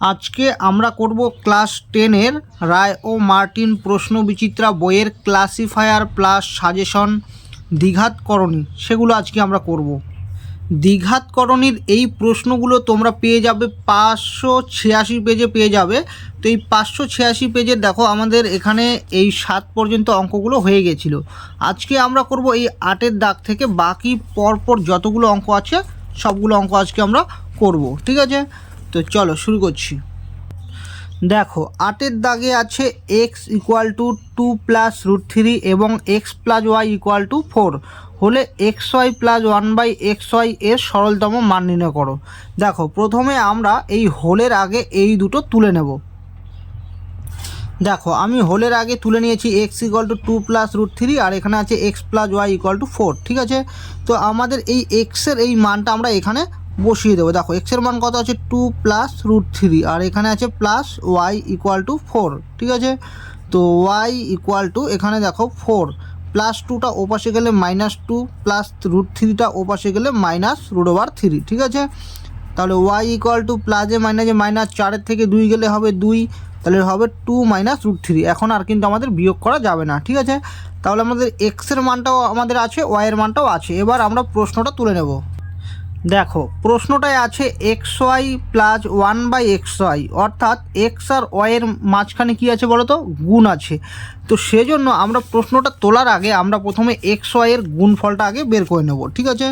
আজকে আমরা করব ক্লাস 10-এর রায় ও মার্টিন প্রশ্নবিচিত্রা বইয়ের ক্লাসিফায়ার প্লাস সাজেশন দ্বিঘাতকরণী, সেগুলো আজকে আমরা করব। দ্বিঘাতকরণীর এই প্রশ্নগুলো তোমরা পেয়ে যাবে 586 পেজে পেয়ে যাবে। তো এই 586 পেজের দেখো আমাদের এখানে এই 7 পর্যন্ত অঙ্কগুলো হয়ে গেছিলো। আজকে আমরা করব এই 8-এর দাগ থেকে বাকি পরপর যতগুলো অঙ্ক আছে সবগুলো অঙ্ক আজকে আমরা করব, ঠিক আছে? তো চলো শুরু করছি। দেখো 8-এর দাগে আছে এক্স ইকুয়াল টু 2+√3 এবং x plus y equal to 4 হলে এক্স ওয়াই প্লাস 1/xy এর সরলতম মান নির্ণয় করো। দেখো প্রথমে আমরা এই হোলের আগে এই দুটো তুলে নেব। দেখো আমি হোলের আগে তুলে নিয়েছি এক্স ইকুয়াল টু 2+√3 আর এখানে আছে x plus y equal to 4, ঠিক আছে? তো আমাদের এই এক্সের এই মানটা আমরা এখানে বসিয়ে দেবো। দেখো এক্সের মান কত আছে 2+√3 আর এখানে আছে প্লাস ওয়াই ইকুয়াল টু 4, ঠিক আছে? তো ওয়াই ইকুয়াল টু এখানে দেখো 4 প্লাস 2টা ওপাশে গেলে -2 প্লাস √3টা ওপাশে গেলে -√3, ঠিক আছে? তাহলে ওয়াই ইকুয়াল টু প্লাসে মাইনাসে -4 থেকে 2 গেলে হবে 2, তাহলে হবে 2 -√3। এখন আর কিন্তু আমাদের বিয়োগ করা যাবে না, ঠিক আছে? তাহলে আমাদের এক্সের মানটাও আমাদের আছে, ওয়াইয়ের মানটাও আছে। এবার আমরা প্রশ্নটা তুলে নেব। দেখো প্রশ্নটায় আছে এক্স ওয়াই প্লাস 1/xy, অর্থাৎ এক্স আর ওয়াইয়ের মাঝখানে কী আছে বলো তো, গুণ আছে। তো সেজন্য আমরা প্রশ্নটা তোলার আগে আমরা প্রথমে এক্স ওয়াইয়ের গুণফলটা আগে বের করে নেব, ঠিক আছে?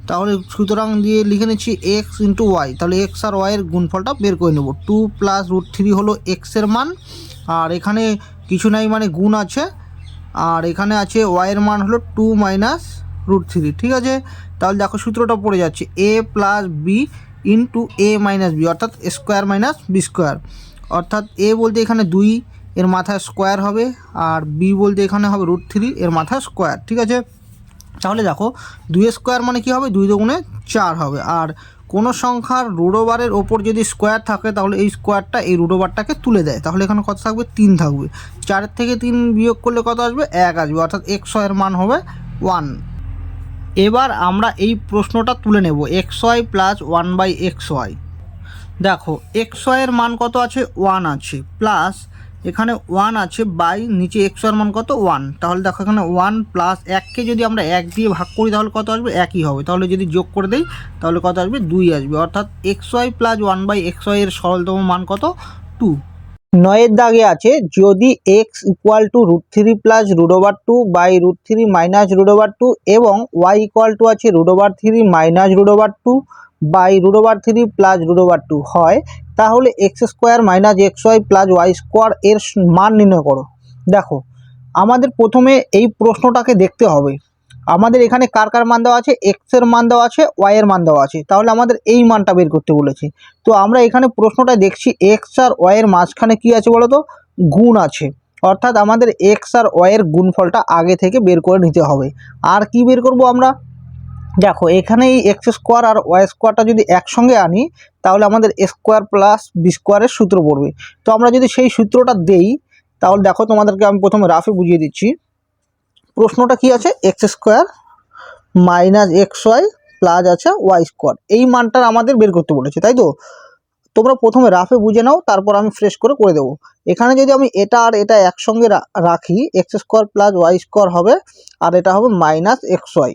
তাহলে সুতরাং দিয়ে লিখে নিচ্ছি এক্স ইন্টু ওয়াই, তাহলে এক্স আর ওয়াইয়ের গুণফলটা বের করে নেব। 2+√3 হলো এক্সের মান, আর এখানে কিছু নাই মানে গুণ আছে, আর এখানে আছে ওয়াইয়ের মান হলো 2 -√3, ঠিক আছে? তাহলে দেখো সূত্রটা পড়ে যাচ্ছে এ প্লাস বি ইন্টু এ মাইনাস বি, অর্থাৎ স্কোয়ার মাইনাস বি স্কোয়ার। অর্থাৎ এ বলতে এখানে 2 এর মাথায় স্কোয়ার হবে, আর বি বলতে এখানে হবে √3 এর মাথায় স্কোয়ার, ঠিক আছে? তাহলে দেখো 2 স্কোয়ার মানে কি হবে, 2 দুগুণে 4 হবে। আর কোনো সংখ্যার রুট ওভারের ওপর যদি স্কোয়ার থাকে তাহলে এই স্কোয়ারটা এই রুট ওভারটাকে তুলে দেয়, তাহলে এখানে কত থাকবে 3 থাকবে। 4 থেকে 3 বিয়োগ করলে কত আসবে, 1 আসবে, অর্থাৎ এক্স ওয়াইয়ের মান হবে 1। এবার আমরা এই প্রশ্নটা তুলে নেব এক্স ওয়াই প্লাস 1/xy। দেখো এক্স ওয়াইয়ের মান কত আছে, 1 আছে, প্লাস এখানে 1 আছে বাই নিচে এক্স ওয়াইয়ের মান কত 1। তাহলে দেখো এখানে 1 প্লাস 1কে যদি আমরা 1 দিয়ে ভাগ করি তাহলে কত আসবে, 1ই হবে। তাহলে যদি যোগ করে দেই তাহলে কত আসবে, 2 আসবে, অর্থাৎ এক্স ওয়াই প্লাস 1/xy এর সরলতম মান কত, 2। 9-এর দাগে আছে যদি x equal to √3 plus √2 by √3 minus √2 এবং ওয়াই ইকুয়াল টু আছে √3 মাইনাস √2 বাই √3 প্লাস √2 হয়, তাহলে x square minus x Y plus Y square এর মান নির্ণয় করো। দেখো আমাদের প্রথমে এই প্রশ্নটাকে দেখতে হবে, আমাদের এখানে কার কার মান দেওয়া আছে, এক্স এর মান দেওয়া আছে, ওয়াই এর মান দেওয়া আছে, তাহলে আমাদের এই মানটা বের করতে বলেছে। তো আমরা এখানে প্রশ্নটা দেখছি এক্স আর ওয়াই এর মাঝখানে কি আছে বলো তো, গুণ আছে, অর্থাৎ আমাদের এক্স আর ওয়াই এর গুণফলটা আগে থেকে বের করে নিতে হবে। আর কি বের করব আমরা, দেখো এখানে এই এক্স স্কোয়ার আর ওয়াই স্কোয়ারটা যদি একসঙ্গে আনি তাহলে আমাদের স্কোয়ার প্লাস বি স্কোয়ারের সূত্র পড়বে। তো আমরা যদি সেই সূত্রটা দেই তাহলে দেখো তোমাদেরকে আমি প্রথমে রাফে বুঝিয়ে দিচ্ছি। প্রশ্নটা কি আছে, x square minus x Y plus আছে ওয়াই স্কোয়ার, এই মানটা আমাদের বের করতে বলেছে, তাই তো? তোমরা প্রথমে রাফে বুঝে নাও, তারপর আমি ফ্রেশ করে দেবো। এখানে যদি আমি এটা আর এটা একসঙ্গে রাখি, x square plus Y square হবে, আর এটা হবে মাইনাস এক্স ওয়াই,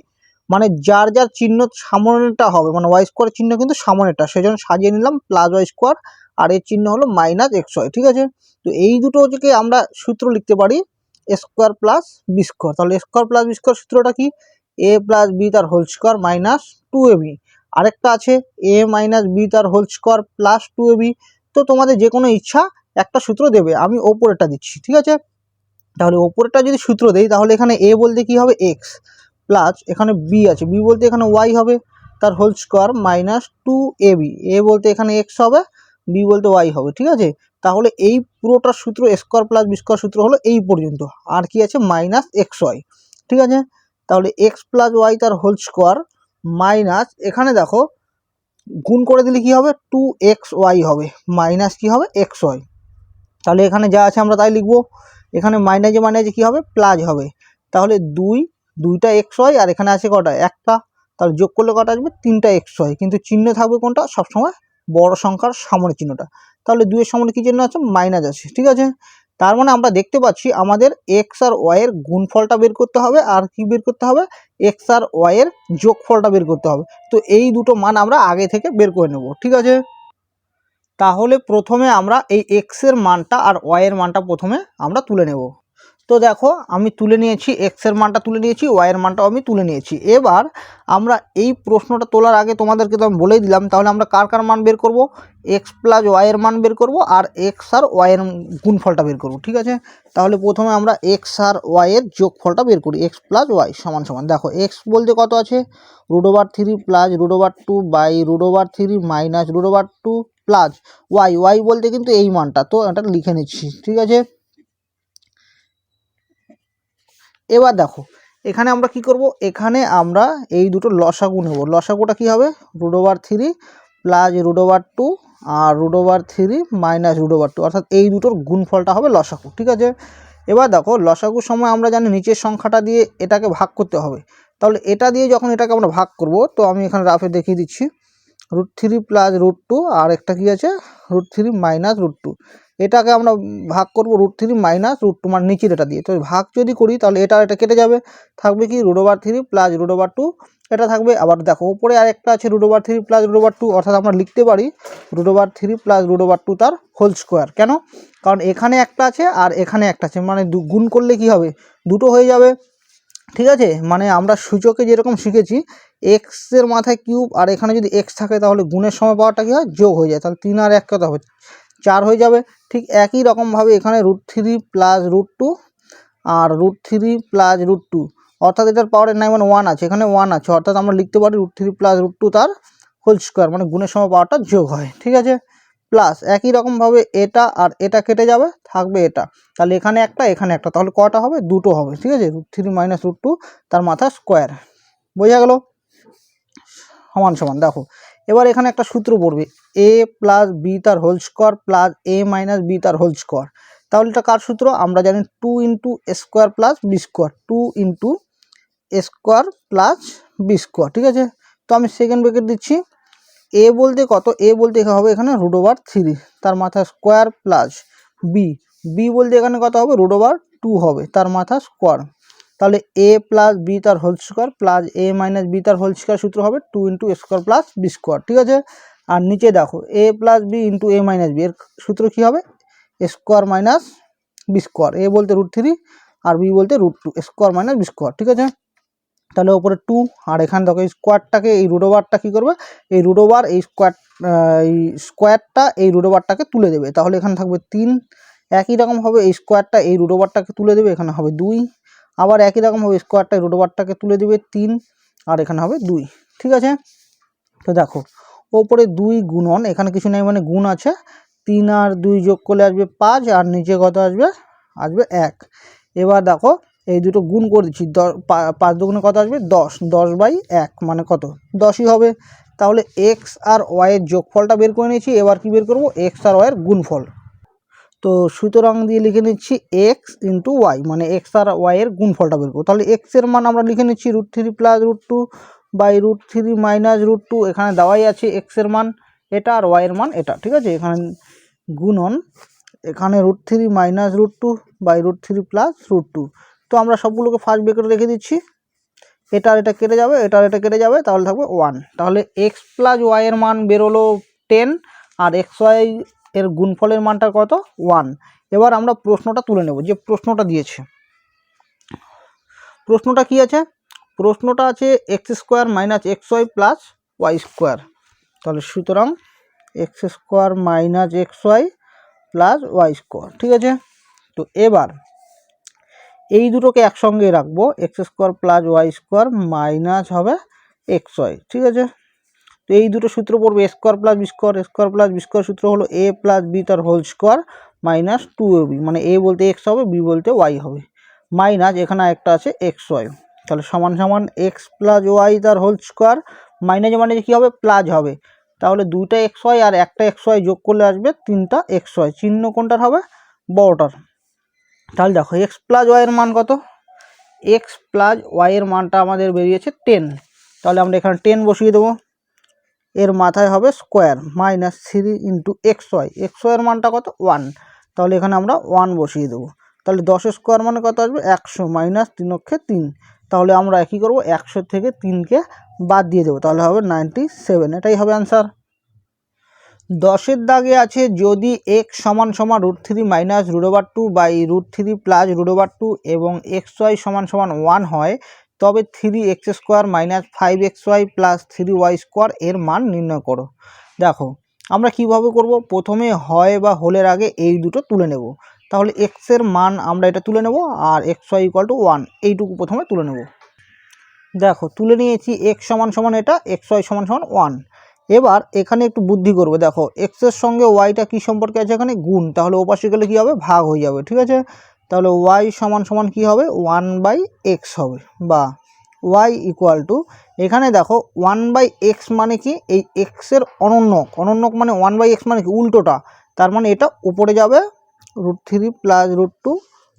মানে যার যার চিহ্ন সামনেটা হবে, মানে ওয়াই স্কোয়ার চিহ্ন কিন্তু সামনেটা, সেজন্য সাজিয়ে নিলাম প্লাস ওয়াই স্কোয়ার, আর এর চিহ্ন হলো মাইনাস এক্স ওয়াই, ঠিক আছে? তো এই দুটো থেকে আমরা সূত্র লিখতে পারি স্কোয়ার প্লাস বি স্কোয়ার। তাহলে স্কোয়ার প্লাস বি স্কোয়ার সূত্রটা কি, এ প্লাস বি তার হোল স্কোয়ার মাইনাস 2ab, আরেকটা আছে এ মাইনাস বি তার হোল স্কোয়ার প্লাস 2ab। তো তোমাদের যে কোনো ইচ্ছা একটা সূত্র দেবে, আমি ওপরেরটা দিচ্ছি, ঠিক আছে? তাহলে ওপরেরটা যদি সূত্র দেই তাহলে এখানে এ বলতে কি হবে এক্স, প্লাস এখানে বি আছে, বি বলতে এখানে ওয়াই হবে তার হোল স্কোয়ার মাইনাস 2ab, এ বলতে এখানে এক্স হবে, বি বলতে ওয়াই হবে, ঠিক আছে? তাহলে এই পুরোটার সূত্র স্কোয়ার প্লাস বি স্কোয়ার সূত্র হলো এই পর্যন্ত, আর কি আছে মাইনাস এক্স ওয়াই, ঠিক আছে? তাহলে এক্স প্লাস ওয়াই তার হোল স্কোয়ার মাইনাস এখানে দেখো গুণ করে দিলে কি হবে 2xy হবে, মাইনাস কি হবে এক্স ওয়াই। তাহলে এখানে যা আছে আমরা তাই লিখবো, এখানে মাইনাসে মাইনাসে কি হবে প্লাস হবে, তাহলে দুইটা এক্স ওয়াই, আর এখানে আছে কটা, একটা, তাহলে যোগ করলে কটা আসবে 3টা এক্স ওয়াই, কিন্তু চিহ্ন থাকবে কোনটা, সবসময় বড় সংখ্যার সামনে চিহ্নটা। তাহলে 2 এর সামনে কী চিহ্ন আছে, মাইনাস আছে, ঠিক আছে। তার মানে আমরা দেখতে পাচ্ছি আমাদের এক্স আর ওয়াইয়ের গুণফলটা বের করতে হবে, আর কি বের করতে হবে, এক্স আর ওয়াইয়ের যোগফলটা বের করতে হবে। তো এই দুটো মান আমরা আগে থেকে বের করে নেব, ঠিক আছে। তাহলে প্রথমে আমরা এই এক্সের মানটা আর ওয়াইয়ের মানটা প্রথমে আমরা তুলে নেব। তো দেখো আমি তুলে নিয়েছি, এক্সের মানটা তুলে নিয়েছি, ওয়াইয়ের মানটাও আমি তুলে নিয়েছি। এবার আমরা এই প্রশ্নটা তোলার আগে তোমাদেরকে তো আমি বলেই দিলাম, তাহলে আমরা কার কার মান বের করব, এক্স প্লাস ওয়াইয়ের মান বের করব, আর এক্স আর ওয়াইয়ের গুণফলটা বের করব, ঠিক আছে। তাহলে প্রথমে আমরা এক্স আর ওয়াইয়ের যোগফলটা বের করি, এক্স প্লাস ওয়াই সমান সমান, দেখো এক্স বলতে কত আছে, √3 plus √2 by √3 minus √2 plus y, y বলতে কিন্তু এই মানটা, তো এটা লিখে নিচ্ছি, ঠিক আছে। এবার দেখো এখানে আমরা কি করব, এখানে আমরা এই দুটো লসাগু নেব। লসাগুটা কি হবে, √3 প্লাস √2 আর √3 মাইনাস √2, অর্থাৎ এই দুটোর গুণফলটা হবে লসাগু, ঠিক আছে। এবার দেখো লসাগুর সময় আমরা জানি নিচের সংখ্যাটা দিয়ে এটাকে ভাগ করতে হবে, তাহলে এটা দিয়ে যখন এটাকে আমরা ভাগ করব, তো আমি এখানে রাফে দেখিয়ে দিচ্ছি, √3 প্লাস √2 আর একটা কি আছে, √3 মাইনাস √2, এটাকে আমরা ভাগ করব √3 মাইনাস √2, মানে নিচের এটা দিয়ে। তো ভাগ যদি করি তাহলে এটা কেটে যাবে, থাকবে কি √3 প্লাস √2, এটা থাকবে। আবার দেখো উপরে আরেকটা আছে √3 প্লাস √2, অর্থাৎ আমরা লিখতে পারি √3 প্লাস √2 তার হোল স্কোয়ার। কেন, কারণ এখানে একটা আছে আর এখানে একটা আছে, মানে গুণ করলে কি হবে, দুটো হয়ে যাবে, ঠিক আছে। মানে আমরা সূচকে যেরকম শিখেছি এক্সের মাথায় কিউব, আর এখানে যদি এক্স থাকে তাহলে গুণের সময় পাওয়ারটা কী হয়, যোগ হয়ে যায়, তাহলে 3 আর 1 কত হবে, 4 হয়ে যাবে। ঠিক একই রকমভাবে এখানে √3 প্লাস √2 আর √3 প্লাস √2, অর্থাৎ এটার পাওয়ারের নাই মানে 1 আছে, এখানে 1 আছে, অর্থাৎ আমরা লিখতে পারি √3 প্লাস √2 তার হোল স্কোয়ার, মানে গুণের সময় পাওয়ারটা যোগ হয়, ঠিক আছে। প্লাস একই রকমভাবে এটা আর এটা কেটে যাবে, থাকবে এটা, তাহলে এখানে একটা এখানে একটা, তাহলে কটা হবে, দুটো হবে, ঠিক আছে। √3 মাইনাস √2 তার মাথা স্কোয়ার, বোঝা গেল, সমান সমান। দেখো এবার এখানে একটা সূত্র পড়বে, a প্লাস বি তার whole square plus a minus B তার হোল স্কোয়ার। তাহলে এটা কার সূত্র, আমরা জানি 2 into A square plus B square, 2 into A square plus B square, ঠিক আছে। তো আমি সেকেন্ড ব্র্যাকেট দিচ্ছি, এ বলতে কত, এ বলতে হবে এখানে √3 তার মাথা স্কোয়ার প্লাস বি, বি বলতে এখানে কত হবে, √2 হবে তার মাথা স্কোয়ার। তাহলে এ প্লাস বি তার হোল স্কোয়ার প্লাস এ মাইনাস বি তার হোল স্কোয়ার সূত্র হবে 2 into A square plus B square, ঠিক আছে। আর নিচে দেখো এ প্লাস বি ইন্টু এ মাইনাস বি, এর সূত্র কী হবে, এ স্কোয়ার মাইনাস বি স্কোয়ার, এ বলতে √3 আর বি বলতে √2, এ স্কোয়ার মাইনাস বি স্কোয়ার, ঠিক আছে। তাহলে ওপরে 2, আর এখানে দেখো এই স্কোয়ারটাকে, এই √টা কী করবে, এই √, এই স্কোয়ারটা এই √টাকে তুলে দেবে, তাহলে এখানে থাকবে 3। একই রকমভাবে এই স্কোয়ারটা এই √টাকে তুলে দেবে, এখানে হবে 2। আবার একই রকমভাবে স্কোয়ারটা এই √টাকে তুলে দেবে 3, আর এখানে হবে 2, ঠিক আছে। তো দেখো ওপরে 2 গুণন, এখানে কিছু নেই মানে গুণ আছে, 3 আর 2 যোগ করলে আসবে 5, আর নিচে কত আসবে, আসবে 1। এবার দেখো এই দুটো গুণ করে দিচ্ছি, 5 দুগুণে কত আসবে 10, 10/1 মানে কত, 10ই হবে। তাহলে এক্স আর ওয়াইয়ের যোগফলটা বের করে নিয়েছি, এবার কি বের করব, এক্স আর ওয়াইয়ের গুণফল। তো সুতরাং দিয়ে লিখে নিচ্ছি এক্স ইন্টু ওয়াই, মানে এক্স আর ওয়াইয়ের গুণফলটা বের করবো। তাহলে এক্সের মান আমরা লিখে নিচ্ছি √3 প্লাস √2 বাই √3 মাইনাস √2, এখানে দেওয়াই আছে এক্সের মান এটা আর ওয়াইয়ের মান এটা, ঠিক আছে। এখানে গুণন, এখানে √3 মাইনাস √2 বাই √3 প্লাস √2। তো আমরা সবগুলোকে ফার্স্ট ব্র্যাকেটে রেখে দিচ্ছি, এটা আর এটা কেটে যাবে, এটা আর এটা কেটে যাবে, তাহলে থাকবে 1। তাহলে এক্স প্লাস ওয়াইয়ের মান বেরোলো 10, আর এক্স ওয়াই এর গুণফলের মানটা কত, 1। এবার আমরা প্রশ্নটা তুলে নেব, যে প্রশ্নটা দিয়েছে, প্রশ্নটা কি আছে, প্রশ্নটা আছে x square minus x Y plus Y square. তাহলে সুতরাং X square minus x Y plus Y square, ঠিক আছে। তো এবার এই দুটোকে একসঙ্গে রাখবো, X square plus Y square minus হবে এক্স ওয়াই, ঠিক আছে। তো এই দুটো সূত্র পড়বে এ square plus B square, square plus B square সূত্র হলো এ প্লাস বি তার হোল স্কোয়ার মাইনাস 2ab, মানে এ বলতে এক্স হবে, বি বলতে ওয়াই হবে, মাইনাস এখানে একটা আছে এক্স ওয়াই। তাহলে সমান সমান এক্স প্লাস ওয়াই তার হোল স্কোয়ার, মাইনাসে মানে কী হবে, প্লাস হবে, তাহলে 2টা এক্স ওয়াই আর একটা এক্স ওয়াই যোগ করলে আসবে 3টা এক্স ওয়াই, চিহ্ন কোনটার হবে, বড়টার। তাহলে দেখো এক্স প্লাস ওয়াইয়ের মান কত, এক্স প্লাস ওয়াইয়ের মানটা আমাদের বেরিয়েছে 10, তাহলে আমরা এখানে 10 বসিয়ে দেবো। এর মাথায় হবে স্কোয়ার মাইনাস 3 ইন্টু এক্স ওয়াইয়ের মানটা কত 1, তাহলে এখানে আমরা 1 বসিয়ে দেবো। তাহলে 10 স্কোয়ার মানে কত আসবে 100 মাইনাস 3 অক্ষে 3, তাহলে আমরা কী করবো 100 থেকে 3কে বাদ দিয়ে দেবো, তাহলে হবে 97, এটাই হবে অ্যান্সার। 10-এর দাগে আছে যদি x সমান সমান √3 মাইনাস √2 বাই √3 প্লাস √2 এবং xy সমান সমান 1 হয়, তবে 3x square minus 5xy plus 3y square এর মান নির্ণয় করো। দেখো আমরা কিভাবে করব, প্রথমে হয় বা হোলের আগে এই দুটো তুলে নেব। তাহলে x এর মান আমরা এটা তুলে নেব আর xy = 1 এইটুকু প্রথমে তুলে নেব। দেখো তুলে নিয়েছি x সমান সমান এটা, xy সমান সমান 1। এবার এখানে একটু বুদ্ধি করবে, দেখো x এর সঙ্গে ওয়াইটা কী সম্পর্কে আছে এখানে গুণ, তাহলে ওপাশে গেলে কী হবে ভাগ হয়ে যাবে, ঠিক আছে। তাহলে y সমান সমান কী হবে 1/x হবে, বা y = এখানে দেখো 1/x মানে কি এই x এর অনন্যক মানে 1/x মানে কি উল্টোটা, তার মানে এটা উপরে যাবে √3 প্লাস √2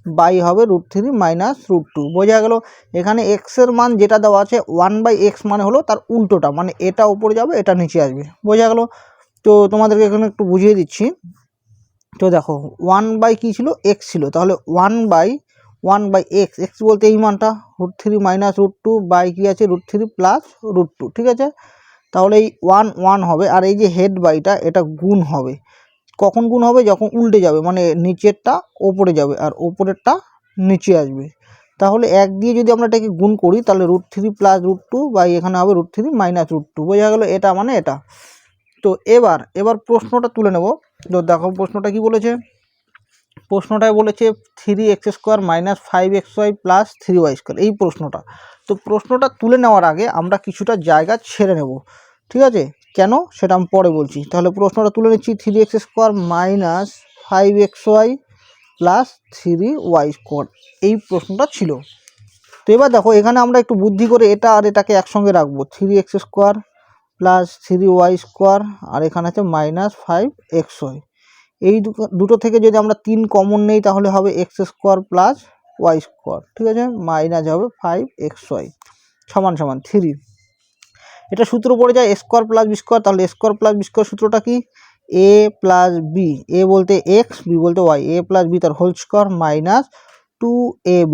বাই হবে √3 মাইনাস √2, বোঝা গেল। এখানে x এর মান যেটা দেওয়া আছে 1/x মানে হলো তার উল্টোটা, মানে এটা উপরে যাবে এটা নিচে আসবে, বোঝা গেল। তো তোমাদেরকে এখানে একটু বুঝিয়ে দিচ্ছি। তো দেখো 1 কী ছিল x ছিল, তাহলে 1/x, x বলতে এই মানটা √3 মাইনাস √2 বাই কী আছে √3 প্লাস √2, ঠিক আছে। তাহলে এই 1 হবে, আর এই যে হেড বাইটা এটা গুণ হবে। কখন গুণ হবে, যখন উল্টে যাবে, মানে নিচেরটা ওপরে যাবে আর ওপরেরটা নিচে আসবে। তাহলে 1 দিয়ে যদি আমরা এটাকে গুণ করি তাহলে √3 প্লাস √2 বাই এখানে হবে √3 মাইনাস √2, বোঝা গেল এটা মানে এটা। তো এবার প্রশ্নটা তুলে নেব। তো দেখো প্রশ্নটা কি বলেছে, প্রশ্নটায় বলেছে 3x square minus 5xy plus 3y square, এই প্রশ্নটা। তো প্রশ্নটা তুলে নেওয়ার আগে আমরা কিছুটা জায়গা ছেড়ে নেব, ঠিক আছে। কেন সেটা আমি পরে বলছি। তাহলে প্রশ্নটা তুলে নিচ্ছি, 3x square minus 5xy plus 3y square, এই প্রশ্নটা ছিল। তো এবার দেখো এখানে আমরা একটু বুদ্ধি করে এটা আর এটাকে একসঙ্গে রাখবো, 3x square plus 3y square, আর এখানে আছে মাইনাস 5xy। এই দুটো থেকে যদি আমরা 3 কমন নেই তাহলে হবে x square plus Y square, ঠিক আছে, মাইনাস হবে 5xy সমান সমান 3। এটা সূত্র পড়ে যায় a square plus b square, তাহলে a square plus b square সূত্রটা কি a প্লাস বি, a বলতে x, b বলতে y, a প্লাস বি তার হোল স্কোয়ার মাইনাস 2ab,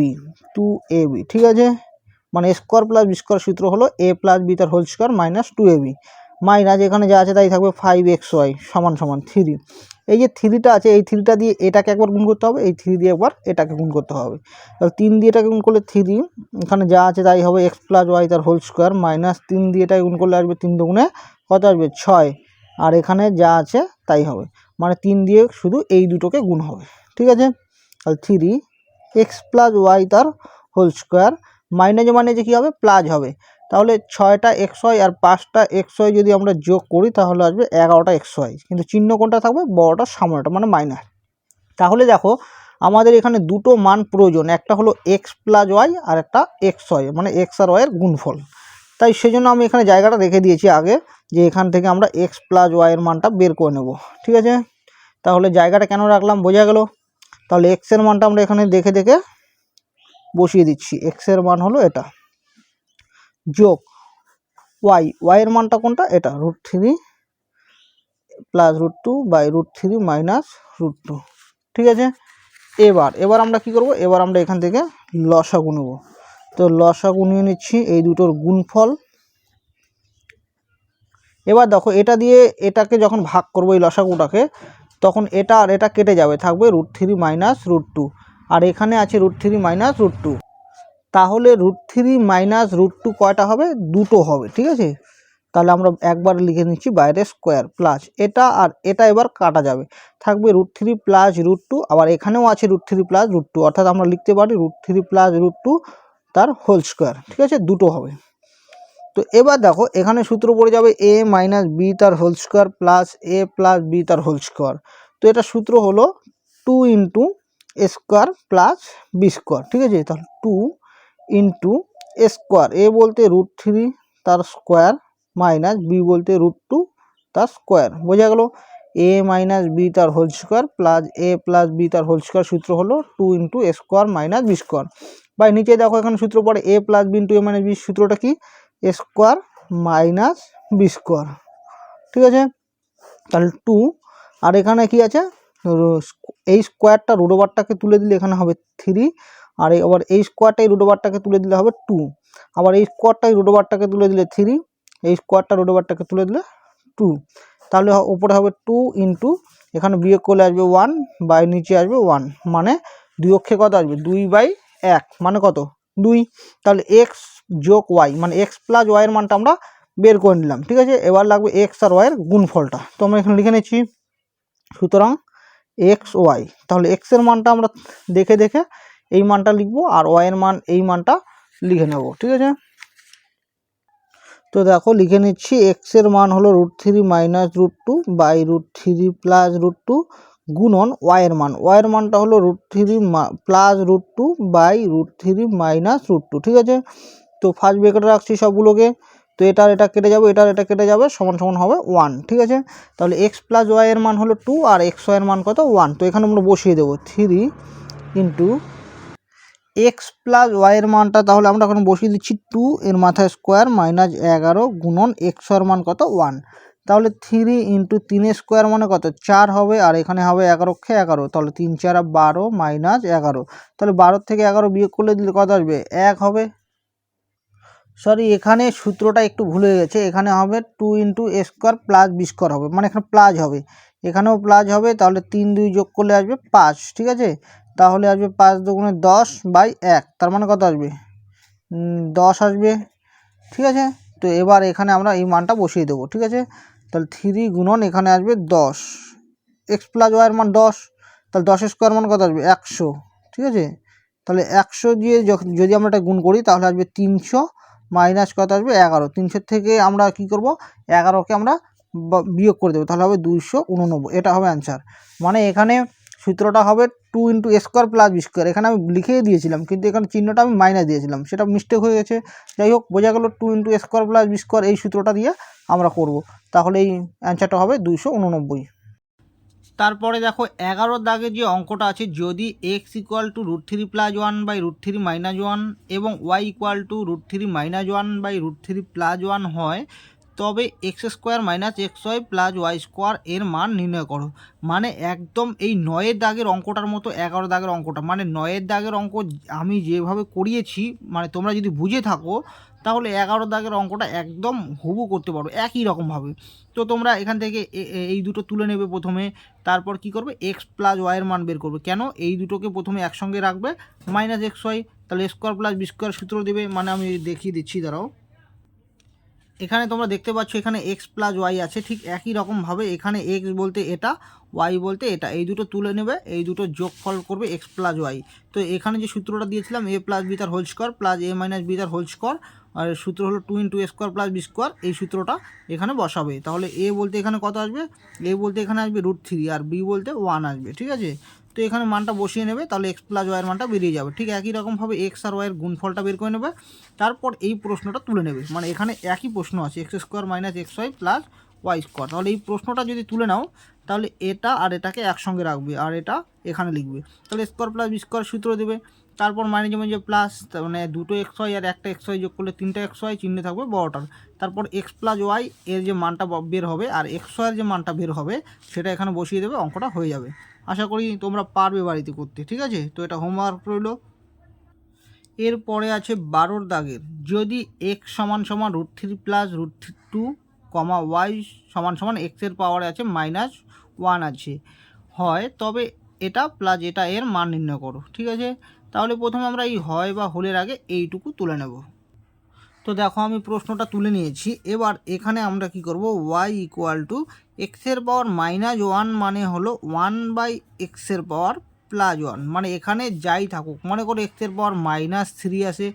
ঠিক আছে। মানে a square plus B square সূত্র হলো a প্লাস বি তার whole square minus 2ab, minus এখানে যা আছে তাই থাকবে 5xy সমান সমান 3। এই যে 3টা আছে এই 3টা দিয়ে এটাকে একবার গুণ করতে হবে, এই 3 দিয়ে একবার এটাকে গুণ করতে হবে। তাহলে 3 দিয়ে এটাকে গুণ করলে 3, এখানে যা আছে তাই হবে x প্লাস ওয়াই তার হোল স্কোয়ার মাইনাস 3 দিয়ে এটাকে গুণ করলে আসবে 3 দুগুণে কত আসবে 6, আর এখানে যা আছে তাই হবে, মানে 3 দিয়ে শুধু এই দুটোকে গুণ হবে, ঠিক আছে। তাহলে 3x প্লাস ওয়াই তার হোল স্কোয়ার মাইনাসে কী হবে প্লাস হবে, তাহলে 6টা xy আর 5টা xy যদি আমরা যোগ করি তাহলে আসবে 11টা xy, কিন্তু চিহ্ন কোনটা থাকবে বড়টার সামনেটা মানে মাইনাস। তাহলে দেখো আমাদের এখানে দুটো মান প্রয়োজন, একটা হলো x প্লাস ওয়াই আর একটা xy মানে x আর y এর গুণফল। তাই সেজন্য আমি এখানে জায়গাটা রেখে দিয়েছি আগে, যে এখান থেকে আমরা x প্লাস ওয়াই এর মানটা বের করে নেব, ঠিক আছে। তাহলে জায়গাটা কেন রাখলাম বোঝা গেল। তাহলে x এর মানটা আমরা এখানে দেখে দেখে বসিয়ে দিচ্ছি, x এর মান হলো এটা, যোগ y এর মানটা কোনটা এটা √3 প্লাস √2 বাই √3 মাইনাস √2, ঠিক আছে। এবার আমরা কি করব, এবার আমরা এখান থেকে লসাগু নেব। তো লসাগু নিয়ে নিচ্ছি এই দুটোর গুণফল। এবার দেখো এটা দিয়ে এটাকে যখন ভাগ করবো এই লসাগুটাকে, তখন এটা আর এটা কেটে যাবে, থাকবে √3 মাইনাস √2, আর এখানে আছে √3 মাইনাস √2। তাহলে √3 মাইনাস √2 কয়টা হবে, দুটো হবে, ঠিক আছে। তাহলে আমরা একবার লিখে নিচ্ছি বাইরে স্কোয়ার প্লাস এটা আর এটা এবার কাটা যাবে, থাকবে √3 প্লাস √2, আবার এখানেও আছে √3 প্লাস √2, অর্থাৎ আমরা লিখতে পারি √3 প্লাস √2 তার হোল স্কোয়ার, ঠিক আছে, দুটো হবে। তো এবার দেখো এখানে সূত্র পড়ে যাবে a মাইনাস বি তার whole square plus a plus B তার হোল স্কোয়ার। তো এটা সূত্র হলো 2 into a square plus B square, ঠিক আছে। তাহলে 2 ইন্টু a স্কোয়ার, a বলতে √3 তার স্কোয়ার মাইনাস বি বলতে √2 তার স্কোয়ার, বোঝা গেল। a মাইনাস বি তার whole square plus a plus B তার হোল স্কোয়ার সূত্র হলো 2 into a square minus b square. By নিচে দেখো এখানে সূত্র পড়ে a plus b into a minus b, সূত্রটা কি a square minus b square, ঠিক আছে। তাহলে 2 আর এখানে কি আছে, এই স্কোয়ারটা রুট ওভারটাকে তুলে দিলে এখানে হবে 3 আর আবার এই স্কোয়ারটাই রুট ওভারটাকে তুলে দিলে হবে 2, আবার এই স্কোয়ারটাই রুট ওভারটাকে তুলে দিলে 3, এই স্কোয়ারটা রুট ওভারটাকে তুলে দিলে 2, তাহলে উপরে হবে 2 ইন্টু এখানে বিয়োগ করলে আসবে 1 বাই নিচে আসবে 1, মানে 2 অক্ষে কত আসবে 2/1 মানে কত 2। তাহলে এক্স যোগ ওয়াই মানে এক্স প্লাস ওয়াইয়ের মানটা আমরা বের করে নিলাম। ঠিক আছে, এবার লাগবে এক্স আর ওয়াইয়ের গুণফলটা, তো আমরা এখানে লিখে নিচ্ছি। সুতরাং এক্স ওয়াই, তাহলে এক্সের মানটা আমরা দেখে দেখে এই মানটা লিখবো আর ওয়াইয়ের মান এই মানটা লিখে নেব। ঠিক আছে, তো দেখো লিখে নিচ্ছি। এক্সের মান হলো √3 মাইনাস √2 বাই √3 প্লাস √2 গুণন ওয়াইয়ের মান, ওয়াইয়ের মানটা হলো √3 প্লাস √2 বাই √3 মাইনাস √2। ঠিক আছে, তো ফার্স্ট ব্র্যাকেটে রাখছি সবগুলোকে, তো এটার এটা কেটে যাবে, এটার এটা কেটে যাবে, সমান সমান হবে 1। ঠিক আছে, তাহলে এক্স প্লাস ওয়াইয়ের মান হলো 2 আর এক্স ওয়াইয়ের মান কত 1, তো এখানে আমরা বসিয়ে দেবো 3 ইন্টু এক্স প্লাস ওয়াইয়ের মানটা তাহলে আমরা এখন বসিয়ে দিচ্ছি 2 এর মাথায় স্কোয়ার মাইনাস 11 গুণন এক্স ওয়াইয়ের মান কত 1, তাহলে 3 ইন্টু 3 স্কোয়ার মানে কত 4 হবে আর এখানে হবে 11 তাহলে 3 4 12 মাইনাস 11, তাহলে 12 থেকে 11 বিয়োগ করলে দিলে কত আসবে 1 হবে। সরি, এখানে সূত্রটা একটু ভুল হয়ে গেছে, এখানে হবে 2 into A square plus B square হবে, মানে এখানে প্লাস হবে, এখানেও প্লাস হবে, তাহলে 3 2 যোগ করলে আসবে 5। ঠিক আছে, তাহলে আসবে 5 দুগুণে 10 বাই 1, তার মানে কত আসবে 10 আসবে। ঠিক আছে, তো এবার এখানে আমরা এই মানটা বসিয়ে দেবো। ঠিক আছে, তাহলে 3 গুণন এখানে আসবে 10, এক্স প্লাস ওয়াইয়ের মান 10, তাহলে 10 স্কোয়ার মান কত আসবে 100। ঠিক আছে, তাহলে 100 দিয়ে যদি আমরা এটা গুণ করি তাহলে আসবে 300 মাইনাস কত আসবে 11, 300 থেকে আমরা কি করব 11কে আমরা বিয়োগ করে দেবো, তাহলে হবে 289, এটা হবে অ্যান্সার। মানে এখানে সূত্রটা হবে 2 into A square plus B square, এখানে আমি লিখেই দিয়েছিলাম কিন্তু এখানে চিহ্নটা আমি মাইনাস দিয়েছিলাম, সেটা মিস্টেক হয়ে গেছে। যাই হোক, বোঝা গেল 2 into A square plus B square এই সূত্রটা দিয়ে আমরা করব, তাহলে এই অ্যান্সারটা হবে 289। তারপরে দেখো 11 দাগে যে অঙ্কটা আছে, যদি x equal to √3 plus 1 by √3 minus 1 এবং y equal to √3 minus 1 by √3 plus 1 হয়, তবে x square minus x Y plus Y square এর মান নির্ণয় করো। মানে একদম এই 9 দাগের অঙ্কটার মতো 11 দাগের অঙ্কটা, মানে 9 দাগের অঙ্ক আমি যেভাবে করিয়েছি, মানে তোমরা যদি বুঝে থাকো তাহলে 11 দাগের অঙ্কটা একদম হুবু করতে পারো একই রকমভাবে। তো তোমরা এখান থেকে এই দুটো তুলে নেবে প্রথমে, তারপর কি করবে এক্স প্লাস ওয়াইয়ের মান বের করবে। কেন, এই দুটোকে প্রথমে একসঙ্গে রাখবে মাইনাস এক্স ওয়াই, তাহলে স্কোয়ার প্লাস বি স্কোয়ার সূত্র দেবে। মানে আমি দেখিয়ে দিচ্ছি, দাঁড়াও। এখানে তোমরা দেখতে পাচ্ছ এখানে এক্স প্লাস ওয়াই আছে, ঠিক একই রকমভাবে এখানে এক্স বলতে এটা, ওয়াই বলতে এটা, এই দুটো তুলে নেবে, এই দুটো যোগফল করবে এক্স প্লাস ওয়াই। তো এখানে যে সূত্রটা দিয়েছিলাম এ প্লাস বি তার হোল স্কোয়ার প্লাস এ মাইনাস বি তার হোল স্কোয়ার, আর সূত্র হলো 2 into A square plus B square, এই সূত্রটা এখানে বসাবে। তাহলে এ বলতে এখানে কত আসবে, এ বলতে এখানে আসবে √3 আর বি বলতে 1 আসবে। ঠিক আছে, তো এখানে মানটা বসিয়ে নেবে, তাহলে এক্স প্লাস ওয়াইয়ের মানটা বেরিয়ে যাবে। ঠিক একই রকমভাবে এক্স আর ওয়াইয়ের গুণফলটা বের করে নেবে, তারপর এই প্রশ্নটা তুলে নেবে। মানে এখানে একই প্রশ্ন আছে x square minus x Y plus Y square, তাহলে এই প্রশ্নটা যদি তুলে নাও তাহলে এটা আর এটাকে একসঙ্গে রাখবে আর এটা এখানে লিখবে, তাহলে স্কোয়ার প্লাস বি স্কোয়ার সূত্র দেবে। তারপর মানে যেমন যে প্লাস, মানে দুটো এক্স ওয়াই আর একটা এক্স ওয়াই যোগ করলে 3টা এক্স ওয়াই, চিহ্নে থাকবে বড়টার। তারপর এক্স প্লাস ওয়াই এর যে মানটা বের হবে আর এক্স ওয়াইয়ের যে মানটা বের হবে সেটা এখানে বসিয়ে দেবে, অঙ্কটা হয়ে যাবে। আশা করি তোমরা পারবে বাড়িতে করতে। ঠিক আছে, তো এটা হোমওয়ার্ক রইল। এরপরে আছে 12 দাগের, যদি এক্স সমান সমান √3 প্লাস √2 ওয়াই সমান সমান এক্সের পাওয়ারে আছে -1 আছে হয়, তবে এটা প্লাস এটা এর মান নির্ণয় করো। ঠিক আছে, তাহলে প্রথমে আমরা এই হয় বা হোলের আগে এইটুকু তুলে নেব। তো দেখো আমি প্রশ্নটা তুলে নিয়েছি, এবার এখানে আমরা কি করব, ওয়াই ইকুয়াল টু এক্সের পাওয়ার -1 মানে হলো 1 বাই এক্সের পাওয়ার +1, মানে এখানে যাই থাকুক, মনে করো এক্সের পাওয়ার -3 আসে,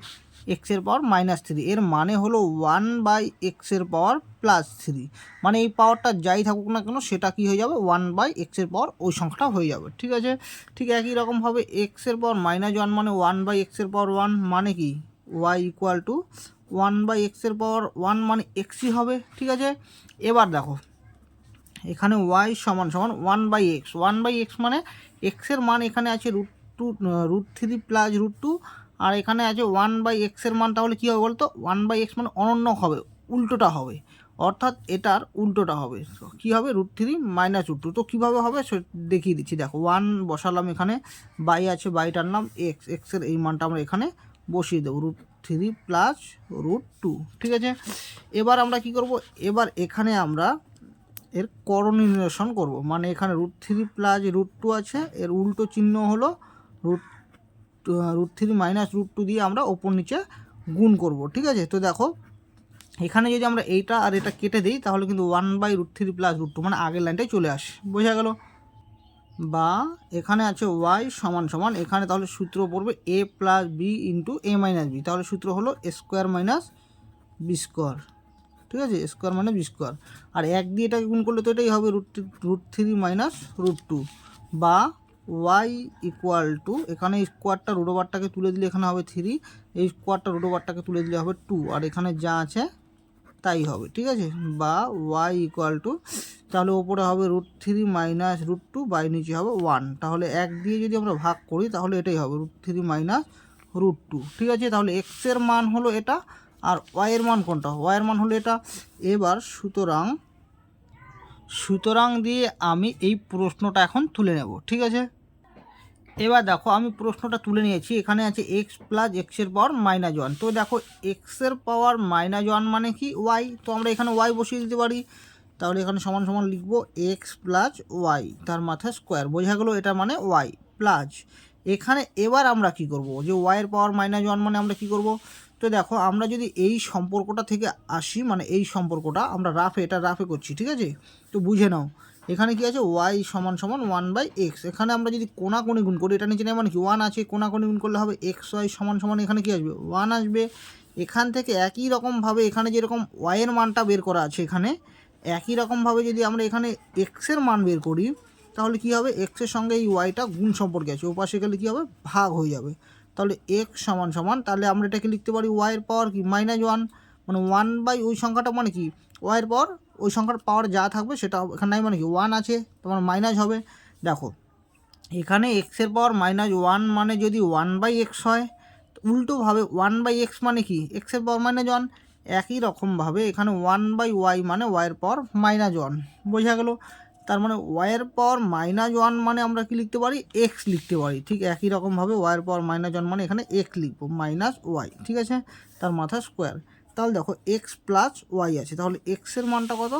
এক্সের পাওয়ার -3 এর মানে হলো 1 বাই এক্সের পাওয়ার +3, মানে এই পাওয়ারটা যাই থাকুক না কেন সেটা কি হয়ে যাবে 1 বাই এক্সের পাওয়ার ওই সংখ্যাটা হয়ে যাবে। ঠিক আছে, ঠিক একই রকমভাবে এক্সের পাওয়ার -1 মানে 1 বাই এক্সের পাওয়ার 1, মানে কি ওয়াই ইকুয়াল টু 1 বাই এক্সের পাওয়ার 1 মানে এক্সই হবে। ঠিক আছে, এবার দেখো এখানে ওয়াই সমান সমান 1 বাই এক্স, 1 বাই এক্স মানে এক্সের মান এখানে আছে √3 প্লাস √2, আর এখানে আছে 1 বাই এক্সের মান, তাহলে কী হবে বলতো 1 বাই এক্স মানে অনন্য হবে, উল্টোটা হবে, অর্থাৎ এটার উল্টোটা হবে, কি হবে √3 মাইনাস √2। তো কীভাবে হবে দেখিয়ে দিচ্ছি। দেখো 1 বসালাম, এখানে বাই আছে, বাই টানলাম, এক্সের এই মানটা আমরা এখানে বসিয়ে দেবো √3 প্লাস √2। ঠিক আছে, এবার আমরা কি করব, এবার এখানে আমরা এর করণীয়সন করব, মানে এখানে √3 প্লাস √2 আছে, এর উল্টো চিহ্ন হলো √3 মাইনাস √2 দিয়ে আমরা ওপর নিচে গুণ করব। ঠিক আছে, তো দেখো এখানে যদি আমরা এইটা আর এটা কেটে দিই তাহলে কিন্তু 1/√3 প্লাস √2 মানে আগের লাইনটাই চলে আসে, বোঝা গেল। বা এখানে আছে y সমান সমান, এখানে তাহলে সূত্র পড়বে a plus b into a minus b, তাহলে সূত্র হলো a square minus b square. ঠিক আছে, স্কোয়ার মানে বি স্কোয়ার, আর 1 দিয়ে এটাকে গুণ করলে তো এটাই হবে √3 মাইনাস √2। বা y ইকুয়াল টু, এখানে স্কোয়ারটা রুট ওভারটাকে তুলে দিলে এখানে হবে 3, এই স্কোয়ারটা রুট ওভারটাকে তুলে দিলে হবে 2, আর এখানে যা আছে তাই হবে। ঠিক আছে, বা y ইকুয়াল টু, তাহলে ওপরে হবে √3 মাইনাস √2, বাই নিচে হবে 1, তাহলে 1 দিয়ে যদি আমরা ভাগ করি তাহলে এটাই হবে √3 মাইনাস √2। ঠিক আছে, তাহলে এক্সের মান হলো এটা, আর ওয়াইয়ের মান কোনটা, ওয়াইয়ের মান হলো এটা। এবার সুতরাং দিয়ে আমি এই প্রশ্নটা এখন তুলে নেব। ঠিক আছে, এবার দেখো আমি প্রশ্নটা তুলে নিয়েছি, এখানে আছে এক্স প্লাস এক্সের পাওয়ার -1। তো দেখো এক্সের পাওয়ার -1 মানে কি ওয়াই, তো আমরা এখানে ওয়াই বসিয়ে দিতে পারি, তাহলে এখানে সমান সমান লিখবো এক্স প্লাস ওয়াই, তার মাথায় স্কোয়ার, বোঝা গেলো এটা মানে ওয়াই প্লাস। এখানে এবার আমরা কি করব, যে ওয়াইয়ের পাওয়ার -1 মানে আমরা কি করব, তো দেখো আমরা যদি এই সম্পর্কটা থেকে আসি, মানে এই সম্পর্কটা আমরা এটা রাফে করছি। ঠিক আছে, তো বুঝে নাও এখানে কি আছে, ওয়াই সমান সমান 1/x, এখানে আমরা যদি কোণাকোণি গুণ করি, এটা নিচে নেই মানে কি 1 আছে, কোণাকোণি গুণ করলে হবে এক্স ওয়াই সমান সমান, এখানে কি আসবে 1 আসবে। এখান থেকে একই রকমভাবে এখানে যেরকম ওয়াইয়ের মানটা বের করা আছে, এখানে একই রকমভাবে যদি আমরা এখানে এক্সের মান বের করি তাহলে কি হবে, এক্সের সঙ্গে এই ওয়াইটা গুণ সম্পর্কে আছে, ওপাশে গেলে কী হবে ভাগ হয়ে যাবে, তাহলে এক্স সমান সমান, তাহলে আমরা এটাকে লিখতে পারি ওয়াইয়ের পাওয়ার কি -1, মানে 1 ওই সংখ্যাটা মানে কি ওয়াইয়ের পাওয়ার, ওই সংখ্যার পাওয়ার যা থাকবে সেটা এখানে নাই মানে কি 1 আছে, তোমার মাইনাস হবে। দেখো এখানে এক্সের পাওয়ার -1 মানে যদি 1/x হয়, উল্টোভাবে 1/x মানে কি এক্সের পাওয়ার -1, একই রকমভাবে এখানে 1/y মানে ওয়াইয়ের পাওয়ার -1, বোঝা গেল। তার মানে ওয়াইয়ের পাওয়ার -1 মানে আমরা কি লিখতে পারি, এক্স লিখতে পারি। ঠিক একই রকমভাবে ওয়াইয়ের পাওয়ার -1 মানে এখানে এক্স লিখবো মাইনাস ওয়াই। ঠিক আছে, তার মাথা স্কোয়ার, তাহলে দেখো এক্স প্লাস ওয়াই আছে, তাহলে এক্সের মানটা কত,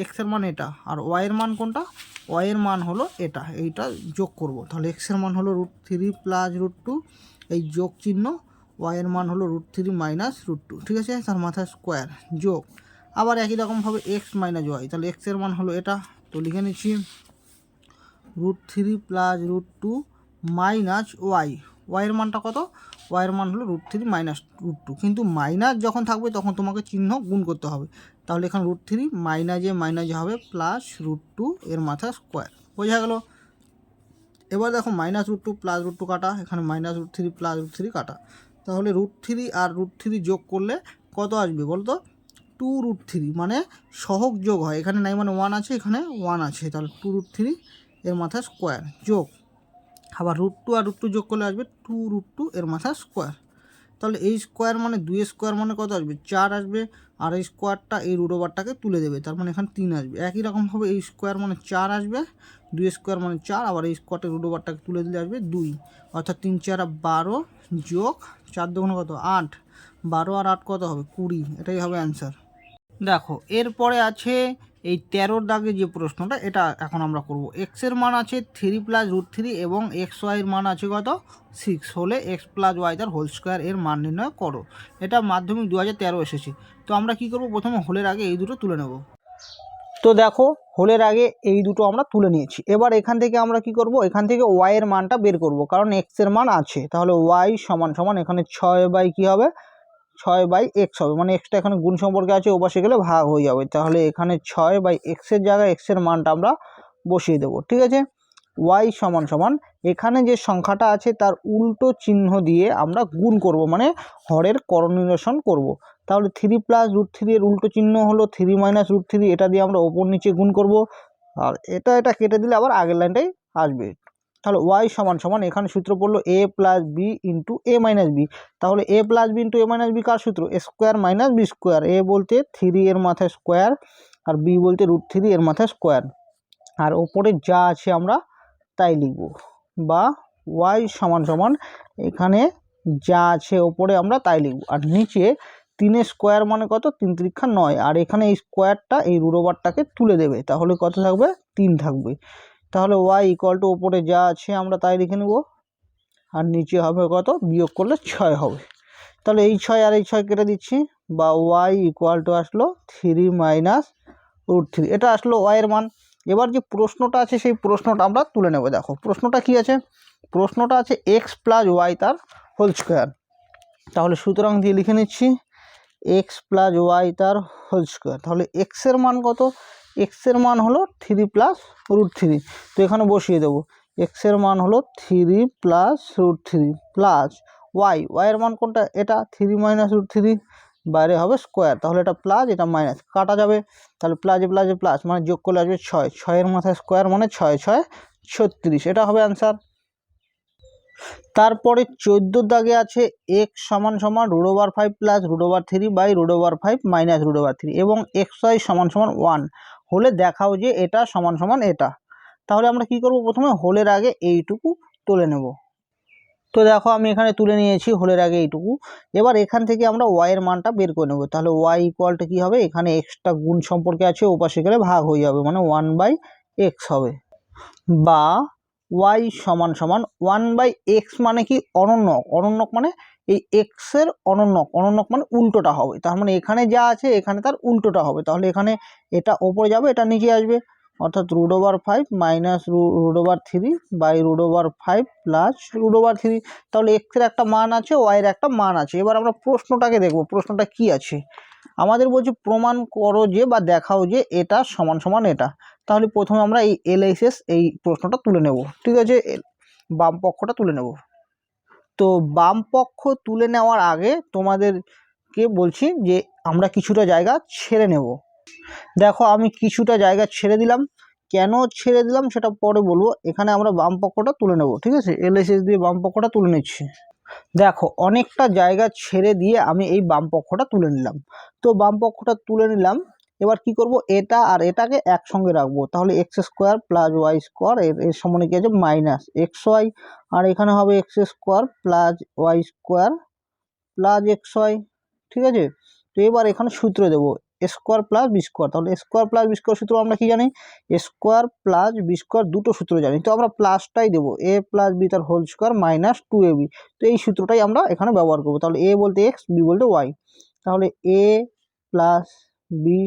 এক্সের মান এটা, আর ওয়াইয়ের মান কোনটা, ওয়াইয়ের মান হলো এটা, এইটা যোগ করব, তাহলে এক্সের মান হলো √3 প্লাস √2, এই যোগ চিহ্ন, ওয়াইয়ের মান হলো √3 মাইনাস √2। ঠিক আছে, তার মাথায় স্কোয়ার যোগ, আবার একই রকমভাবে এক্স মাইনাস ওয়াই, তাহলে এক্সের মান হলো এটা, তো লিখে নিচ্ছি √3 প্লাস √2 মাইনাস ওয়াই, ওয়াইয়ের মানটা কত, ওয়াইয়ের মান হলো √3 মাইনাস √2, কিন্তু মাইনাস যখন থাকবে তখন তোমাকে চিহ্ন গুণ করতে হবে, তাহলে এখানে √3 মাইনাজে হবে প্লাস √2 এর মাথা স্কোয়ার, বোঝা গেল। এবার দেখো -√2 প্লাস √2 কাটা, এখানে -√3 প্লাস √3 কাটা, তাহলে √3 আর √3 যোগ করলে কত আসবে বলতো, 2√3, মানে সহগ যোগ হয়, এখানে নাই মানে 1 আছে, এখানে 1 আছে, তাহলে 2√3 এর মাথা স্কোয়ার যোগ, আবার √2 আর √2 যোগ করলে আসবে 2√2 এর মাথা স্কোয়ার, তাহলে এই স্কোয়ার মানে 2 স্কোয়ার মানে কত আসবে 4 আসবে, আর এই স্কোয়ারটা এই রুট ওভারটাকে তুলে দেবে, তার মানে এখানে 3 আসবে। একই রকমভাবে এই স্কোয়ার মানে 4 আসবে, 2 স্কোয়ার মানে 4, আবার এই স্কোয়ারটা রুট ওভারটাকে তুলে দিলে আসবে 2, অর্থাৎ 3 4 12 যোগ 4 2 কত 8, 12 আর 8 কত হবে 20, এটাই হবে অ্যান্সার। দেখো এরপরে আছে এই 13 দাগে যে প্রশ্নটা, এটা এখন আমরা করব। এক্সের মান আছে 3 প্লাস √3 এবং এক্স ওয়াইয়ের মান আছে কত 6, হলে এক্স প্লাস ওয়াই তার হোল স্কোয়ার এর মান নির্ণয় করো। এটা মাধ্যমিক 2013 এসেছে। তো আমরা কি করব, প্রথমে হোলের আগে এই দুটো তুলে নেব। তো দেখো হোলের আগে এই দুটো আমরা তুলে নিয়েছি, এবার এখান থেকে আমরা কি করব, এখান থেকে ওয়াইয়ের মানটা বের করব, কারণ এক্সের মান আছে, তাহলে ওয়াই সমান সমান এখানে 6 কি হবে 6/x হবে, মানে এক্সটা এখানে গুণ সম্পর্কে আছে, ওপাশে গেলে ভাগ হয়ে যাবে, তাহলে এখানে 6/xের জায়গায় এক্সের মানটা আমরা বসিয়ে দেবো। ঠিক আছে, y সমান সমান এখানে যে সংখ্যাটা আছে তার উল্টো চিহ্ন দিয়ে আমরা গুণ করব, মানে হরের করণীয়সন করব, তাহলে 3 প্লাস √3 এর উল্টো চিহ্ন হলো 3 মাইনাস √3, এটা দিয়ে আমরা ওপর নিচে গুণ করব, আর এটা কেটে দিলে আবার আগের লাইনটাই আসবে। তাহলে ওয়াই সমান সমান এখানে সূত্র পড়লো এ প্লাস বি ইন্টু এ মাইনাস বি। তাহলে a plus b into A minus B কার সূত্র? এ স্কোয়ার মাইনাস বি স্কোয়ার। এ বলতে 3 এর মাথায় স্কোয়ার আর বি বলতে √3 এর মাথায় স্কোয়ার। আর ওপরে যা আছে আমরা তাই লিখব, বা ওয়াই সমান সমান এখানে যা আছে ওপরে আমরা তাই লিখব। আর নিচে 3 স্কোয়ার মানে কত? 3 3 9। আর এখানে এই স্কোয়ারটা এই রুট ওভারটাকে তুলে দেবে, তাহলে কত থাকবে? 3 থাকবে। তাহলে ওয়াই ইকুয়াল টু ওপরে যা আছে আমরা তাই লিখে নেব, আর নিচে হবে কত? বিয়োগ করলে 6 হবে। তাহলে এই 6 আর এই 6 কেটে দিচ্ছি, বা ওয়াই ইকুয়াল টু আসলো 3 মাইনাস √3। এটা আসলো ওয়াইয়ের মান। এবার যে প্রশ্নটা আছে সেই প্রশ্নটা আমরা তুলে নেব। দেখো প্রশ্নটা কি আছে? প্রশ্নটা আছে এক্স প্লাস ওয়াই তার হোল স্কোয়ার। তাহলে সুতরাং দিয়ে লিখে নিচ্ছি এক্স প্লাস ওয়াই তার হোল স্কোয়ার। তাহলে এক্সের মান কত? এক্সের মান হলো 3 প্লাস √3। তো এখানে বসিয়ে দেবো, এক্সের মান হলো 3 প্লাস √3 প্লাস ওয়াইয়ের মান কোনটা? এটা 3 মাইনাস √3, বাইরে হবে স্কোয়ার। তাহলে এটা প্লাস, এটা মাইনাস, কাটা যাবে। তাহলে প্লাসে প্লাসে প্লাস মানে যোগ করলে আসবে 6, 6 এর মাথায় স্কোয়ার মানে 6 6 36। এটা হবে অ্যান্সার। তারপরে 14 দাগে আছে এক্স সমান সমান √5 প্লাস √3 বাই √5 মাইনাস √3 এবং এক্স ওয়াই সমান সমান 1 হলে দেখাও যে এটা সমান সমান এটা। তাহলে আমরা কি করব? প্রথমে হোলের আগে এইটুকু তুলে নেব। তো দেখো আমি এখানে তুলে নিয়েছি হোলের আগে এইটুকু। এবার এখান থেকে আমরা ওয়াইয়ের মানটা বের করে নেব। তাহলে ওয়াই ইকুয়াল টু কী হবে? এখানে এক্সটা গুণ সম্পর্কে আছে, ওপাশে গেলে ভাগ হয়ে যাবে, মানে 1/x হবে। বা ওয়াই সমান সমান 1/x মানে কি? অনন্যক। অনন্যক মানে এই এক্সের অনন্যক মানে উল্টোটা হবে। তার মানে এখানে যা আছে এখানে তার উল্টোটা হবে। তাহলে এখানে এটা ওপরে যাবে, এটা নিচে আসবে, অর্থাৎ √5 মাইনাস √3 বাই √5 প্লাস √3। তাহলে এক্সের একটা মান আছে, ওয়াইয়ের একটা মান আছে। এবার আমরা প্রশ্নটাকে দেখব, প্রশ্নটা কি আছে। আমাদের বলছে প্রমাণ করো যে বা দেখাও যে এটা সমান সমান এটা। তাহলে প্রথমে আমরা এই এলএইচএস এই প্রশ্নটা তুলে নেব, ঠিক আছে? বাম পক্ষটা তুলে নেব। তো বাম পক্ষ তুলে নেওয়ার আগে তোমাদেরকে বলছি যে আমরা কিছুটা জায়গা ছেড়ে নেব। দেখো আমি কিছুটা জায়গা ছেড়ে দিলাম, কেন ছেড়ে দিলাম সেটা পরে বলবো। এখানে আমরা বাম পক্ষটা তুলে নেব, ঠিক আছে? এলএইচএস দিয়ে বাম পক্ষটা তুলে নিচ্ছি। দেখো অনেকটা জায়গা ছেড়ে দিয়ে আমি এই বাম পক্ষটা তুলে নিলাম। তো বাম পক্ষটা তুলে নিলাম, এবার কি করব? এটা আর এটাকে একসঙ্গে রাখবো। তাহলে x square plus Y square, এর সমানে কি আছে? Minus x Y. আর এখানে হবে x square plus Y square plus x Y, ঠিক আছে? তো এবার এখানে সূত্র দেবো স্কোয়ার প্লাস বি স্কোয়ার। তাহলে স্কোয়ার প্লাস বি স্কোয়ার সূত্র আমরা কি জানি? স্কোয়ার প্লাস বি স্কোয়ার দুটো সূত্র জানি, তো আমরা প্লাসটাই দেবো, এ প্লাস বি তার হোল স্কোয়ার মাইনাস 2ab। তো এই সূত্রটাই আমরা এখানে ব্যবহার করবো। তাহলে এ বলতে এক্স, বি বলতে ওয়াই। তাহলে এ প্লাস বি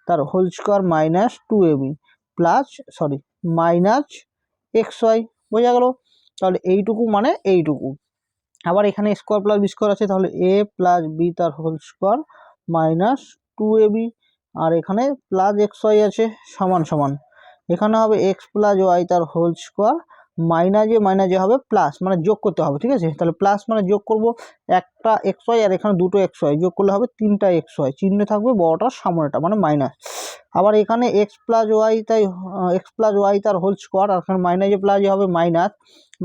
তার whole square minus 2ab plus minus x y. বোঝা গেল? তাহলে এইটুকু মানে এইটুকু। আবার এখানে স্কোয়ার প্লাস বি স্কোয়ার আছে, তাহলে এ প্লাস বি তার হোল স্কোয়ার মাইনাস 2ab। আর এখানে প্লাস এক্স ওয়াই আছে সমান সমান, এখানে হবে এক্স প্লাস ওয়াই তার হোল স্কোয়ার মাইনাজে হবে প্লাস, মানে যোগ করতে হবে, ঠিক আছে? তাহলে প্লাস মানে যোগ করব, একটা এক্স ওয়াই আর এখানে দুটো এক্স ওয়াই যোগ করলে হবে 3টা এক্স ওয়াই, চিহ্ন থাকবে বড়টার সামনেটা মানে মাইনাস। আবার এখানে এক্স প্লাস ওয়াই তার হোল স্কোয়ার, আর এখানে মাইনাজে প্লাসে হবে মাইনাস,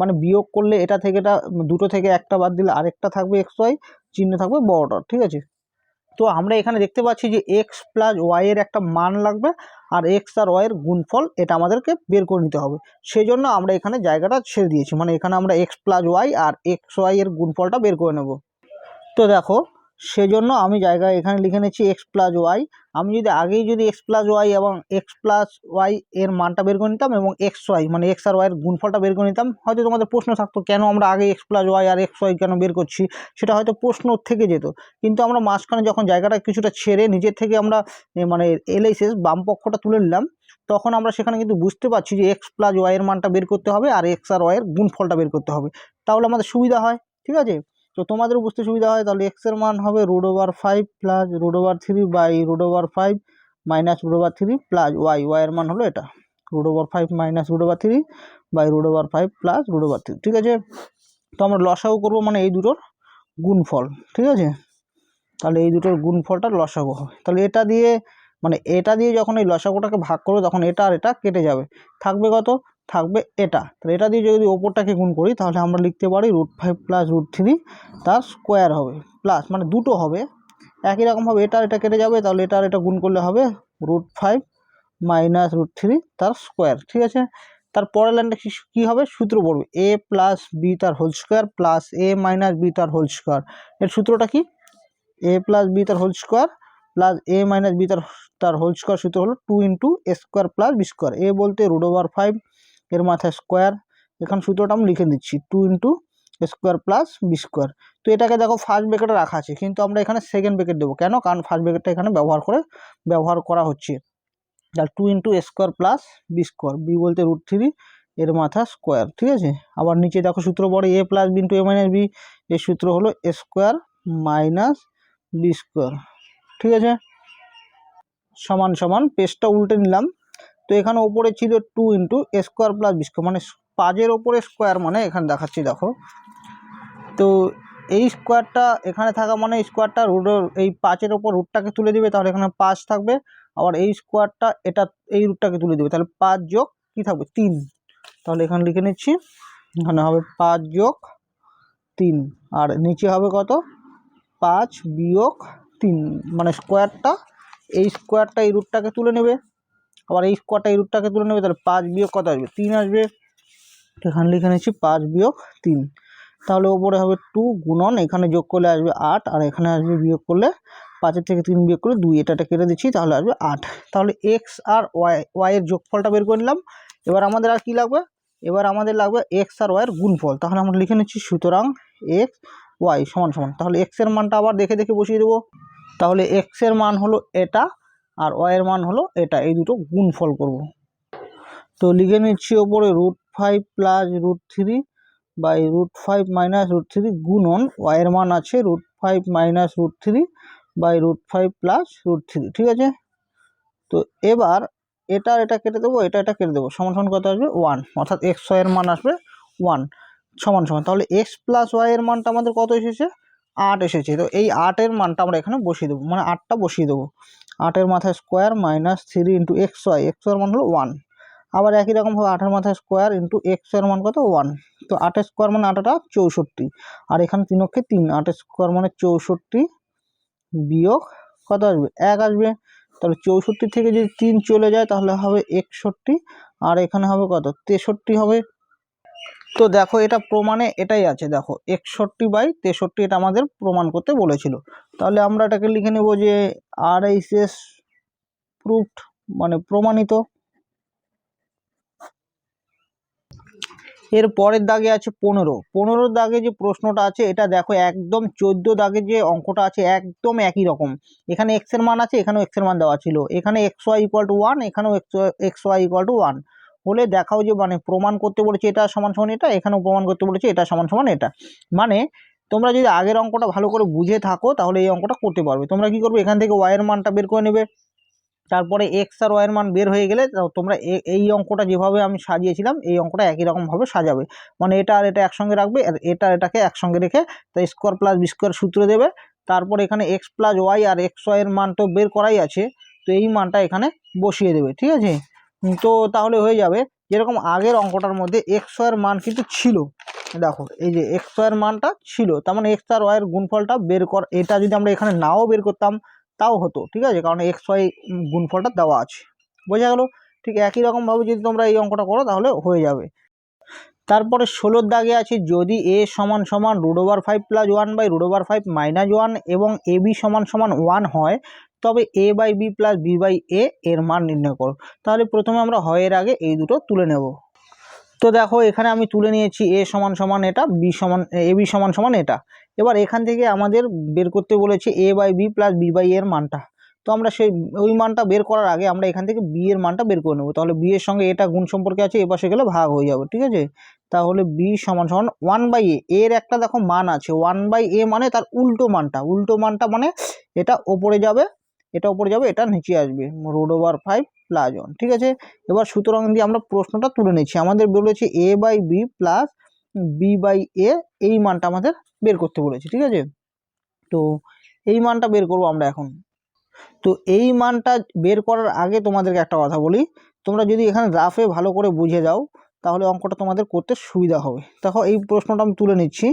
মানে বিয়োগ করলে এটা থেকে এটা, দুটো থেকে একটা বাদ দিলে আরেকটা থাকবে এক্স ওয়াই, চিহ্ন থাকবে বড়টার, ঠিক আছে? তো আমরা এখানে দেখতে পাচ্ছি যে এক্স প্লাস ওয়াইয়ের একটা মান লাগবে, আর এক্স আর ওয়াইয়ের গুণফল এটা আমাদেরকে বের করে নিতে হবে। সেই জন্য আমরা এখানে জায়গাটা ছেড়ে দিয়েছি, মানে এখানে আমরা এক্স প্লাস ওয়াই আর এক্স ওয়াইয়ের গুণফলটা বের করে নেব। তো দেখো সেজন্য আমি জায়গায় এখানে লিখে নিচ্ছি এক্স প্লাস ওয়াই। আমি যদি আগেই যদি এক্স প্লাস ওয়াই এবং এক্স প্লাস ওয়াই এর মানটা বের করে নিতাম এবং এক্স ওয়াই মানে এক্স আর ওয়াইয়ের গুণফলটা বের করে নিতাম, হয়তো তোমাদের প্রশ্ন থাকতো কেন আমরা আগে এক্স প্লাস ওয়াই আর এক্স ওয়াই কেন বের করছি, সেটা হয়তো প্রশ্ন থেকে যেত। কিন্তু আমরা মাঝখানে যখন জায়গাটা কিছুটা ছেড়ে নিজের থেকে আমরা মানে এলএইচএস বাম পক্ষটা তুলে নিলাম, তখন আমরা সেখানে কিন্তু বুঝতে পারছি যে এক্স প্লাস ওয়াইয়ের মানটা বের করতে হবে আর এক্স আর ওয়াইয়ের গুণফলটা বের করতে হবে, তাহলে আমাদের সুবিধা হয়, ঠিক আছে? তো তোমাদেরও বুঝতে সুবিধা হয়। তাহলে এক্স এর মান হবে √5 প্লাস √3 বাই √5 মাইনাস √3 প্লাস ওয়াইয়ের মান হলো এটা √5 মাইনাস √3 বাই √5 প্লাস √3, ঠিক আছে? তো আমরা লসাগু করবো, মানে এই দুটোর গুণফল, ঠিক আছে? তাহলে এই দুটোর গুণফলটা লসাগু হবে। তাহলে এটা দিয়ে যখন এই লসাগুটাকে ভাগ করবো তখন এটা আর এটা কেটে যাবে, থাকবে কত? থাকবে এটা। তাহলে এটা দিয়ে যদি ওপরটাকে গুণ করি তাহলে আমরা লিখতে পারি √5 প্লাস √3 তার স্কোয়ার হবে, প্লাস মানে দুটো হবে একই রকমভাবে এটা এটা কেটে যাবে, তাহলে এটা আর এটা গুণ করলে হবে √5 মাইনাস √3 তার স্কোয়ার। ঠিক আছে, তারপরের লাইনটা কী হবে, সূত্র পড়বে a প্লাস বি তার whole square plus a minus B তার হোল স্কোয়ার। এর সূত্রটা কি, a প্লাস বি তার whole square plus a minus B তার হোল স্কোয়ার সূত্র হলো 2 × a square plus B square. a বলতে √5 এর মাথায় স্কোয়ার, এখানে সূত্রটা আমি লিখে দিচ্ছি 2 × a square plus B square. তো এটাকে দেখো ফার্স্ট ব্র্যাকেটে রাখা আছে, কিন্তু আমরা এখানে সেকেন্ড ব্র্যাকেট দেবো কেন, কারণ ফার্স্ট ব্র্যাকেটটা এখানে ব্যবহার করা হচ্ছে। তাহলে 2 × a square plus B square, b বলতে √3 এর মাথা স্কোয়ার। ঠিক আছে, আবার নিচে দেখো সূত্র পড়ে a plus b × a minus b, এর সূত্র হলো a square minus b square. ঠিক আছে, সমান সমান পেজটা উল্টে নিলাম। তো এখানে ওপরে ছিল 2 × a square plus B square, মানে 5-এর ওপরে স্কোয়ার, মানে এখানে দেখাচ্ছি দেখো। তো এই স্কোয়ারটা এখানে থাকা মানে স্কোয়ারটা এই 5-এর ওপর রুটটাকে তুলে দিবে, তাহলে এখানে 5 থাকবে। আবার এই স্কোয়ারটা এটা এই রুটটাকে তুলে দিবে, তাহলে 5 যোগ কী থাকবে 3। তাহলে এখানে লিখে নিচ্ছি, এখানে হবে 5 যোগ 3, আর নিচে হবে কত 5 বিয়োগ 3, মানে স্কোয়ারটা এই স্কোয়ারটা এই রুটটাকে তুলে নেবে, আবার এই স্কোয়ারটা এই রুটটাকে তুলে নেবে, তাহলে 5 বিয়োগ কত আসবে 3 আসবে। এখানে লিখে নিচ্ছি 5 বিয়োগ 3, তাহলে ওপরে হবে 2 গুণন এখানে যোগ করলে আসবে 8, আর এখানে আসবে বিয়োগ করলে 5-এর থেকে 3 বিয়োগ করলে 2, এটা কেটে দিচ্ছি তাহলে আসবে 8। তাহলে এক্স আর ওয়াই এর যোগফলটা বের করে নিলাম। এবার আমাদের আর কি লাগবে, এবার আমাদের লাগবে এক্স আর ওয়াইয়ের গুণফল। তাহলে আমরা লিখে নিচ্ছি সুতরাং এক্স ওয়াই সমান সমান, তাহলে এক্সের মানটা আবার দেখে দেখে বসিয়ে দেবো। তাহলে এক্সের মান হলো এটা আর ওয়াইয়ের মান হলো এটা, এই দুটো গুণফল করব। তো লিখে নিচ্ছি ওপরে √5 প্লাস √3 বাই √5 মাইনাস √3 গুণন ওয়াইয়ের মান আছে √5 মাইনাস √3 বাই √5 প্লাস √3। ঠিক আছে, তো এবার এটা এটা কেটে দেবো, এটা কেটে দেবো, সমান সমান কত আসবে 1, অর্থাৎ এক্স ওয়াইয়ের মান আসবে 1 সমান সমান। তাহলে এক্স প্লাস ওয়াইয়ের মানটা আমাদের কত এসেছে 8 এসেছে। তো এই 8-এর মানটা আমরা এখানে বসিয়ে দেবো, মানে 8টা বসিয়ে দেবো। 8-এর মাথায় স্কোয়ার মাইনাস 3 × এক্স ওয়াইয়ের মান হলো 1। আবার একই রকমভাবে 8-এর মাথায় স্কোয়ার ইন্টু এক্সের মান কত 1। তো 8-এর স্কোয়ার মানে 8 64, আর এখানে 3 অক্ষে 3, 8-এর স্কোয়ার মানে 64 বিয়োগ কত আসবে 1 আসবে। তাহলে 64 থেকে যদি 3 চলে যায় তাহলে হবে 61, আর এখানে হবে কত 63 হবে। তো দেখো এটা প্রমাণে এটাই আছে, দেখো 61/63 এটা আমাদের প্রমাণ করতে বলেছিল। তাহলে আমরা এটাকে লিখে নেব যে RHS প্রুফড, মানে প্রমাণিত। এর পরের দাগে আছে 15 দাগে যে প্রশ্নটা আছে এটা দেখো একদম 14 দাগে যে অঙ্কটা আছে একদম একই রকম। এখানে এক্স এর মান আছে, এখানেও এক্স এর মান দেওয়া ছিল, এখানে xy = 1, এখানেও xy = 1 হলে দেখাও যে মানে প্রমাণ করতে বলেছে এটা সমান সমান এটা, এখানেও প্রমাণ করতে বলেছে এটা সমান সমান এটা। মানে তোমরা যদি আগের অঙ্কটা ভালো করে বুঝে থাকো তাহলে এই অঙ্কটা করতে পারবে। তোমরা কি করবে, এখান থেকে ওয়াই এর মানটা বের করে নেবে, তারপরে এক্স আর ওয়াইয়ের মান বের হয়ে গেলে তোমরা এই অঙ্কটা যেভাবে আমি সাজিয়েছিলাম এই অঙ্কটা একই রকমভাবে সাজাবে, মানে এটা আর এটা একসঙ্গে রাখবে, আর এটা এটাকে একসঙ্গে রেখে তাই স্কোয়ার প্লাস বি স্কোয়ার সূত্র দেবে। তারপর এখানে এক্স প্লাস ওয়াই আর এক্স ওয়াইয়ের মান তো বের করাই আছে, তো এই মানটা এখানে বসিয়ে দেবে। ঠিক আছে, তো তাহলে হয়ে যাবে যেরকম আগের অঙ্কটার মধ্যে এক্স ওয়াইয়ের মান কিন্তু ছিল, দেখো এই যে এক্স ওয়াইয়ের মানটা ছিল, তার মানে এক্স আর ওয়াইয়ের গুণফলটা বের কর, এটা যদি আমরা এখানে নাও বের করতাম তাও হতো। ঠিক আছে, কারণ এক্স ওয়াই গুণফলটা দেওয়া আছে, বোঝা গেল। ঠিক একই রকমভাবে যদি তোমরা এই অঙ্কটা করো তাহলে হয়ে যাবে। তারপরে 16 দাগে আছে যদি a সমান সমান √5 + 1 / √5 - 1 এবং ab সমান সমান 1 হয় তবে a/b + b/a এর মান নির্ণয় করো। তাহলে প্রথমে আমরা হয়ের আগে এই দুটো তুলে নেব। তো দেখো এখানে আমি তুলে নিয়েছি a সমান সমান এটা, ab সমান সমান এটা। এবার এখান থেকে আমাদের বের করতে বলেছে a/b + b/a এর মানটা। তো আমরা সেই ওই মানটা বের করার আগে আমরা এখান থেকে b এর মানটা বের করে নেব। তাহলে b এর সঙ্গে এটা গুণ সম্পর্কে আছে, এপাশে গেলে ভাগ হয়ে যাবে। ঠিক আছে, তাহলে b সমান সমান 1/a, এর একটা দেখো মান আছে 1/a, মানে তার উল্টো মানটা মানে এটা ওপরে যাবে, এটা ওপরে যাবে, এটা নিচে আসবে, √5 + 1। ঠিক আছে, এবার সুতরাং দিয়ে আমরা প্রশ্নটা তুলে নিচ্ছি, আমাদের বলেছে a/b + b/a এই মানটা আমাদের বের করতে বলেছে। ঠিক আছে, তো এই মানটা বের করব আমরা এখন। তো এই মানটা বের করার আগে তোমাদেরকে একটা কথা বলি, তোমরা যদি এখানে রাফে ভালো করে বুঝে যাও তাহলে অঙ্কটা তোমাদের করতে সুবিধা হবে। দেখো এই প্রশ্নটা আমি তুলে নিচ্ছি।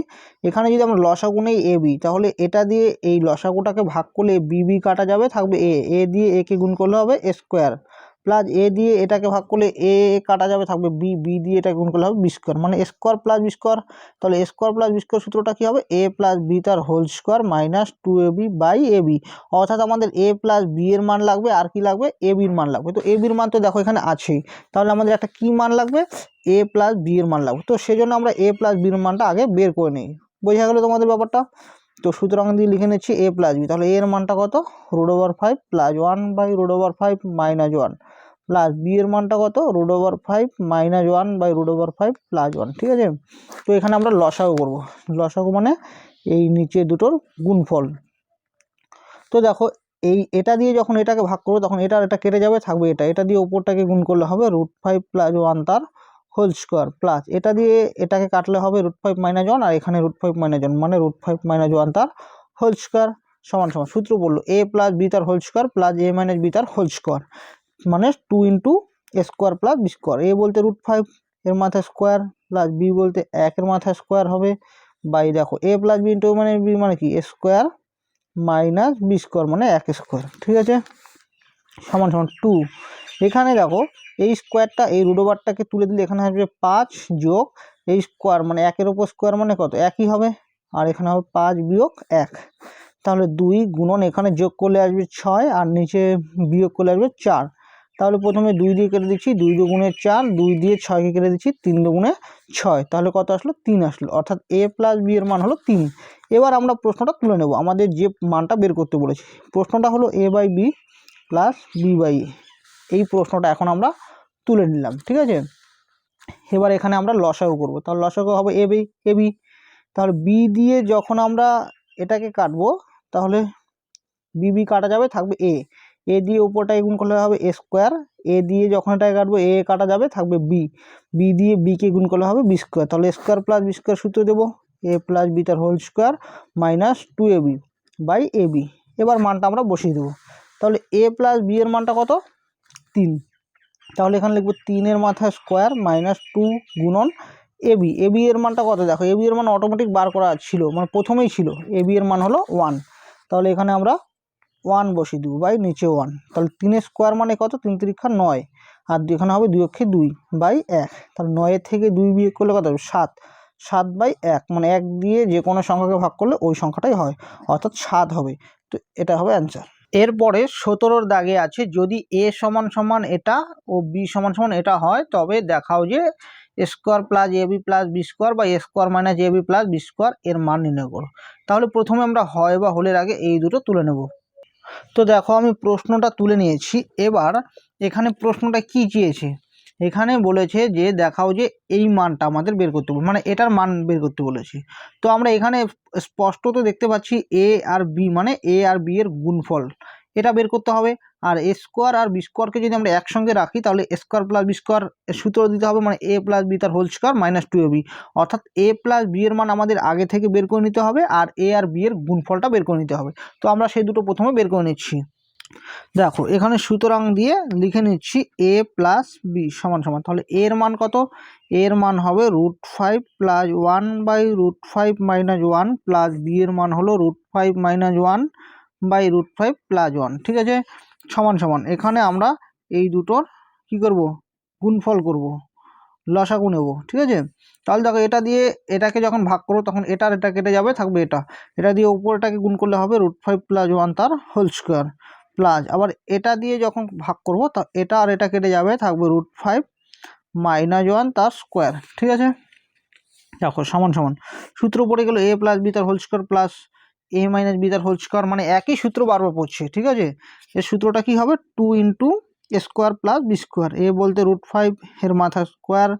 এখানে যদি আমরা লসাগু নেই এ বি, তাহলে এটা দিয়ে এই লসাগুটাকে ভাগ করলে বি বি কাটা যাবে, থাকবে এ দিয়ে এ কে গুণ করলে হবে এ স্কোয়ার, প্লাস এ দিয়ে এটাকে ভাগ করলে এ কাটা যাবে, থাকবে বি, বি দিয়ে এটাকে গুণ করলে হবে বি স্কোয়ার, মানে a square plus B square. তাহলে a square plus B square সূত্রটা কী হবে, এ প্লাস বি তার whole square minus 2ab by a b. অর্থাৎ আমাদের এ প্লাস বি এর মান লাগবে, আর কি লাগবে, এ বির মান লাগবে। তো এ বির মান তো দেখো এখানে আছেই, তাহলে আমাদের একটা কি মান লাগবে, এ প্লাস বি এর মান লাগবে। তো সেই জন্য আমরা এ প্লাস বির মানটা আগে বের করে নিই। বোঝা গেলো তোমাদের ব্যাপারটা? তো সুতরাং দিয়ে লিখে নিচ্ছি এ প্লাস বি। তাহলে এর মানটা কত, √5 plus 1 by √5 minus 1, plus b এর মানটা কত, √5 মাইনাস 1 বাই √5 প্লাস 1। ঠিক আছে, তো এখানে আমরা লসাগু করব। লসাগু মানে এই নিচে দুটোর গুণফল। তো দেখো এটা দিয়ে যখন এটাকে ভাগ করবো তখন এটা কেটে যাবে, থাকবে এটা দিয়ে ওপরটাকে গুণ করলে হবে √5 প্লাস 1 তার হোল স্কোয়ার, প্লাস এটা দিয়ে এটাকে কাটলে হবে √5 মাইনাস 1, আর এখানে √5 মাইনাস 1 মানে √5 মাইনাস 1 তার হোল স্কোয়ার সমান সমান সূত্র বললো এ প্লাস বি তার হোল স্কোয়ার প্লাস এ মাইনাস বি তার হোল স্কোয়ার, মানে 2 into A square plus B square. এ বলতে √5 এর মাথায় স্কোয়ার, প্লাস বি বলতে 1 এর মাথায় স্কোয়ার হবে, বাই দেখো এ প্লাস বি ইন্টু মানে বি মানে কি স্কোয়ার মাইনাস বি স্কোয়ার মানে 1 স্কোয়ার। ঠিক আছে, সমান সমান 2। এখানে দেখো এই স্কোয়ারটা এই √5টাকে তুলে দিলে এখানে আসবে 5 যোগ এই স্কোয়ার মানে 1 এর উপর স্কোয়ার মানে কত, একই হবে, আর এখানে হবে 5 বিয়োগ 1, তাহলে 2 গুণন এখানে যোগ করলে আসবে 6 আর নিচে বিয়োগ করলে আসবে 4। তাহলে প্রথমে 2 দিয়ে কেটে দিচ্ছি, 2 দুগুণে 4, 2 দিয়ে 6কে কেটে দিচ্ছি, 3 দুগুণে 6, তাহলে কত আসলো, 3 আসলো, অর্থাৎ এ প্লাস বি এর মান হলো 3। এবার আমরা প্রশ্নটা তুলে নেব, আমাদের যে মানটা বের করতে বলেছি। প্রশ্নটা হলো A by B plus B by A, এই প্রশ্নটা এখন আমরা তুলে নিলাম। ঠিক আছে, এবার এখানে আমরা লসাগু করব। তাহলে লসাগু হবে এ বি, তাহলে বি দিয়ে যখন আমরা এটাকে কাটবো তাহলে বি বি কাটা যাবে, থাকবে এ দিয়ে উপরটাকে গুণ করলে হবে এ স্কোয়ার, এ দিয়ে যখন এটাকে কাটবো এ কাটা যাবে, থাকবে বি দিয়ে বিকে গুণ করলে হবে বি স্কোয়ার। তাহলে a square plus B square সূত্র দেবো এ প্লাস বি তার whole square minus 2ab by a b. এবার মানটা আমরা বসিয়ে দেবো। তাহলে এ প্লাস বি এর মানটা কত, 3, তাহলে এখানে লিখবো 3 এর মাথায় স্কোয়ার মাইনাস 2 গুণন এ বি এর মানটা কত, দেখো এ বি এর মান অটোমেটিক বার করা ছিল, মানে প্রথমেই ছিল, এ বি এর মান হলো 1, তাহলে এখানে আমরা 1 বসিয়ে দেবো বাই নিচে 1। তাহলে 3 স্কোয়ার মানে কত, 3 3 9, আর এখানে হবে 2 অক্ষে 2 বাই 1, তাহলে 9 থেকে 2 বিয়োগ করলে কত হবে 7, 7 বাই 1 মানে 1 দিয়ে যে কোনো সংখ্যাকে ভাগ করলে ওই সংখ্যাটাই হয়, অর্থাৎ 7 হবে। তো এটা হবে অ্যান্সার। এরপরে 17 দাগে আছে যদি এ সমান সমান এটা ও বি সমান সমান এটা হয় তবে দেখাও যে এ square plus A B plus B square বা এ square minus A B plus B square এর মান নির্ণয় করো। তাহলে প্রথমে আমরা হয় বা হলের আগে এই দুটো তুলে নেব। তো দেখো আমি প্রশ্নটা তুলে নিয়েছি। এবার এখানে প্রশ্নটা কি চেয়েছে, এখানে বলেছে যে দেখাও যে এই মানটা আমাদের বের করতে বলে, মানে এটার মান বের করতে বলেছে। তো আমরা এখানে স্পষ্টত দেখতে পাচ্ছি এ আর বি মানে এ আর বি এর গুণফল এটা বের করতে হবে। আর এ স্কোয়ার আর বি স্কোয়ারকে যদি আমরা একসঙ্গে রাখি তাহলে a square plus B square সূত্র দিতে হবে, মানে এ প্লাস বি তার হোল স্কোয়ার মাইনাস 2ab, অর্থাৎ এ প্লাস বি এর মান আমাদের আগে থেকে বের করে নিতে হবে আর এ আর বি এর গুণফলটা বের করে নিতে হবে। তো আমরা সেই দুটো প্রথমে বের করে নিচ্ছি। দেখো এখানে সুতরাং দিয়ে লিখে নিচ্ছি এ প্লাস বি সমান সমান, তাহলে এর মান কত, এর মান হবে √5 plus 1 by √5 minus 1 plus b এর মান হলো √5 মাইনাস 1 বাই √5 প্লাস 1। ঠিক আছে, সমান সমান এখানে আমরা এই দুটোর কি করব, গুণফল করব, লসাগু নেব। ঠিক আছে, তাহলে দেখো এটা দিয়ে এটাকে যখন ভাগ করো তখন এটা কেটে যাবে, থাকবে এটা দিয়ে উপরটাকে গুণ করলে হবে √5 প্লাস 1 তার হোল স্কোয়ার, প্লাস আবার এটা দিয়ে যখন ভাগ করব তা এটা আর এটা কেটে যাবে, থাকবে √5 মাইনাস 1 তার স্কোয়ার। ঠিক আছে, দেখো সমান সমান সূত্র পড়ে গেল এ প্লাস বি তার হোল স্কোয়ার প্লাস এ মাইনাস বি তার হোল স্কোয়ার, মানে একই সূত্র বারবার পড়ছে। ঠিক আছে, এর সূত্রটা কি হবে, 2 into A square plus B square, এ বলতে √5 এর মাথা স্কোয়ার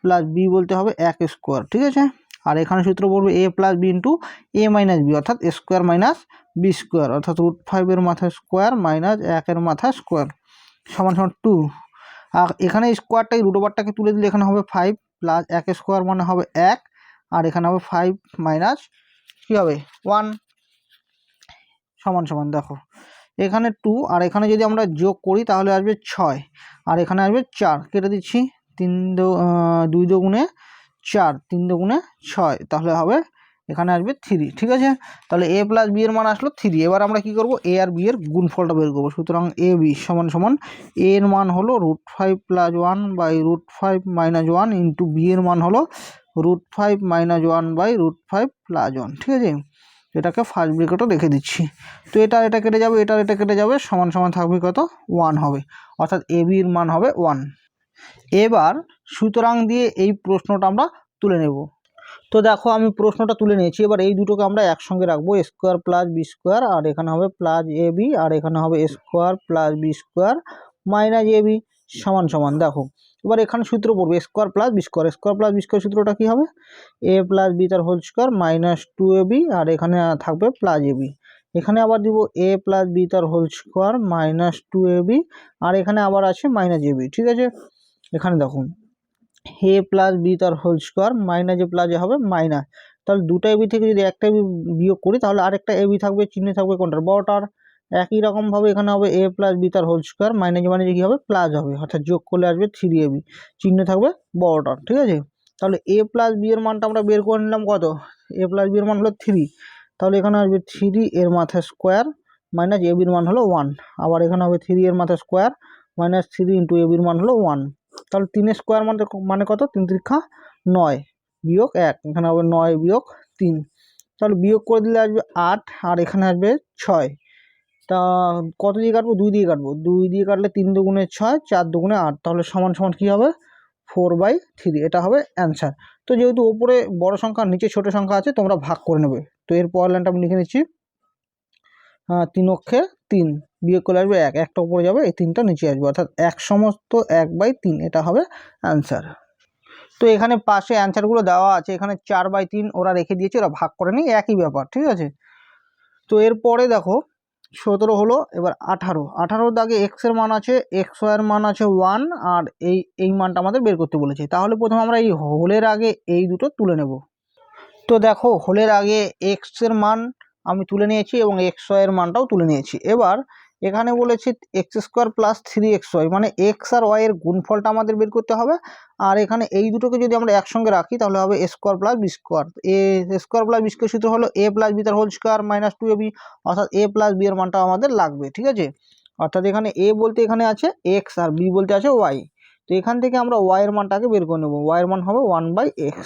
প্লাস বি বলতে হবে 1 স্কোয়ার। ঠিক আছে, আর এখানে সূত্র পড়বে a plus b into A minus B অর্থাৎ এ স্কোয়ার মাইনাস বি স্কোয়ার, অর্থাৎ √5 এর মাথা স্কোয়ার মাইনাস 1 এর মাথা স্কোয়ার সমান সমান 2। আর এখানে স্কোয়ারটাই √5টাকে তুলে দিলে এখানে হবে 5 প্লাস 1 স্কোয়ার মানে হবে 1, আর এখানে হবে 5 মাইনাস কী হবে 1 সমান সমান, দেখো এখানে 2 আর এখানে যদি আমরা যোগ করি তাহলে আসবে 6 আর এখানে আসবে 4, কেটে দিচ্ছি, 2 দুগুণে 4, 3 দুগুণে 6, তাহলে হবে এখানে আসবে 3। ঠিক আছে, তাহলে a প্লাস বি এর মান আসলো 3। এবার আমরা কি করব, a আর b এর গুণফলটা বের করবো। সুতরাং a b সমান সমান a এর মান হলো √5 + 1 বাই √5 - 1 ইন্টু b এর মান হলো √5 - 1 বাই √5 + 1। ঠিক আছে, এটাকে ফার্স্ট ব্র্যাকেটে রেখে দিচ্ছি। তো এটা কেটে যাবে, এটা কেটে যাবে, সমান সমান থাকবে কত, 1 হবে, অর্থাৎ এ বি এর মান হবে 1। এবার সুতরাং দিয়ে এই প্রশ্নটা আমরা তুলে নেব। তো দেখো আমি প্রশ্নটা তুলে নিয়েছি। এবার এই দুটোকে আমরা একসঙ্গে রাখবো, a square plus B square, আর এখানে হবে প্লাস এ বি, আর এখানে হবে a square plus B square minus A B সমান সমান। দেখো এবার এখানে সূত্র পড়বে a square plus B square, square plus B square সূত্রটা কী হবে, a প্লাস বি তার হোল স্কোয়ার মাইনাস 2ab, আর এখানে থাকবে প্লাস এ বি। এখানে আবার দিব a প্লাস বি তার হোল স্কোয়ার মাইনাস 2ab, আর এখানে আবার আছে মাইনাস এ বি। ঠিক আছে, এখানে দেখুন a প্লাস বি তার whole square minus a plus a হবে মাইনাস, তাহলে দুটো এবি থেকে যদি একটা এবি বিয়োগ করি তাহলে আরেকটা এবি থাকবে, চিহ্ন থাকবে কোনটার, বড়টার। একই রকমভাবে এখানে হবে a প্লাস বি তার হোল স্কোয়ার মাইনাস মাইনাস কী হবে, প্লাস হবে, অর্থাৎ যোগ করলে আসবে 3ab, চিহ্ন থাকবে বড়টার। ঠিক আছে, তাহলে a প্লাস বি এর মানটা আমরা বের করে নিলাম কত, a প্লাস বি এর মান হলো 3, তাহলে এখানে আসবে 3 এর মাথায় স্কোয়ার মাইনাস এ বির মান হলো 1, আবার এখানে হবে 3 এর মাথায় স্কোয়ার মাইনাস 3 ইন্টু এ বির মান হলো 1। তাহলে 3 স্কোয়ার মানে কত, 3 × 9 বিয়োগ 1, এখানে হবে 9 বিয়োগ 3, তাহলে বিয়োগ করে দিলে আসবে 8, আর এখানে আসবে 6। তা কত দিয়ে কাটবো, 2 দিয়ে কাটবো, 2 দিয়ে কাটলে 3 দুগুণে 6, 4 দুগুণে 8, তাহলে সমান সমান কী হবে, 4/3, এটা হবে অ্যান্সার। তো যেহেতু ওপরে বড় সংখ্যা নিচে ছোট সংখ্যা আছে, তোমরা ভাগ করে নেবে। তো এর পরের লাইনটা আমি লিখে নিচ্ছি, 3 অক্ষে 3 বিয়োগ করলে আসবে 1, একটা উপরে যাবে, এই 3টা নিচে আসবে, অর্থাৎ 1 সমস্ত 1/3, এটা হবে অ্যান্সার। তো এখানে পাশে অ্যান্সারগুলো দেওয়া আছে, এখানে 4/3 ওরা রেখে দিয়েছে, ওরা ভাগ করে নিই, একই ব্যাপার। ঠিক আছে, তো এরপরে দেখো 17 হলো, এবার 18 দাগে এক্স এর মান আছে, এক্স ওয়াই এর মান আছে 1, আর এই মানটা আমাদের বের করতে বলেছে। তাহলে প্রথমে আমরা এই হোলের আগে এই দুটো তুলে নেব। তো দেখো হোলের আগে এক্স এর মান আমি তুলে নিয়েছি এবং এক্স ওয়াই এর মানটাও তুলে নিয়েছি। এবার এখানে বলেছে এক্স স্কোয়ার প্লাস 3xy, মানে এক্স আর ওয়াই এর গুণফলটা আমাদের বের করতে হবে। আর এখানে এই দুটোকে যদি আমরা একসঙ্গে রাখি তাহলে হবে এ স্কোয়ার প্লাস বি স্কোয়ার। এ স্কোয়ার প্লাস বি স্কোয়ার সূত্র হলো a প্লাস বি তার হোল স্কোয়ার মাইনাস 2ab, অর্থাৎ a প্লাস বি এর মানটা আমাদের লাগবে। ঠিক আছে, অর্থাৎ এখানে a বলতে এখানে আছে এক্স আর b বলতে আছে ওয়াই। তো এখান থেকে আমরা ওয়াই এর মানটাকে বের করে নেব, ওয়াই এর মান হবে 1/x,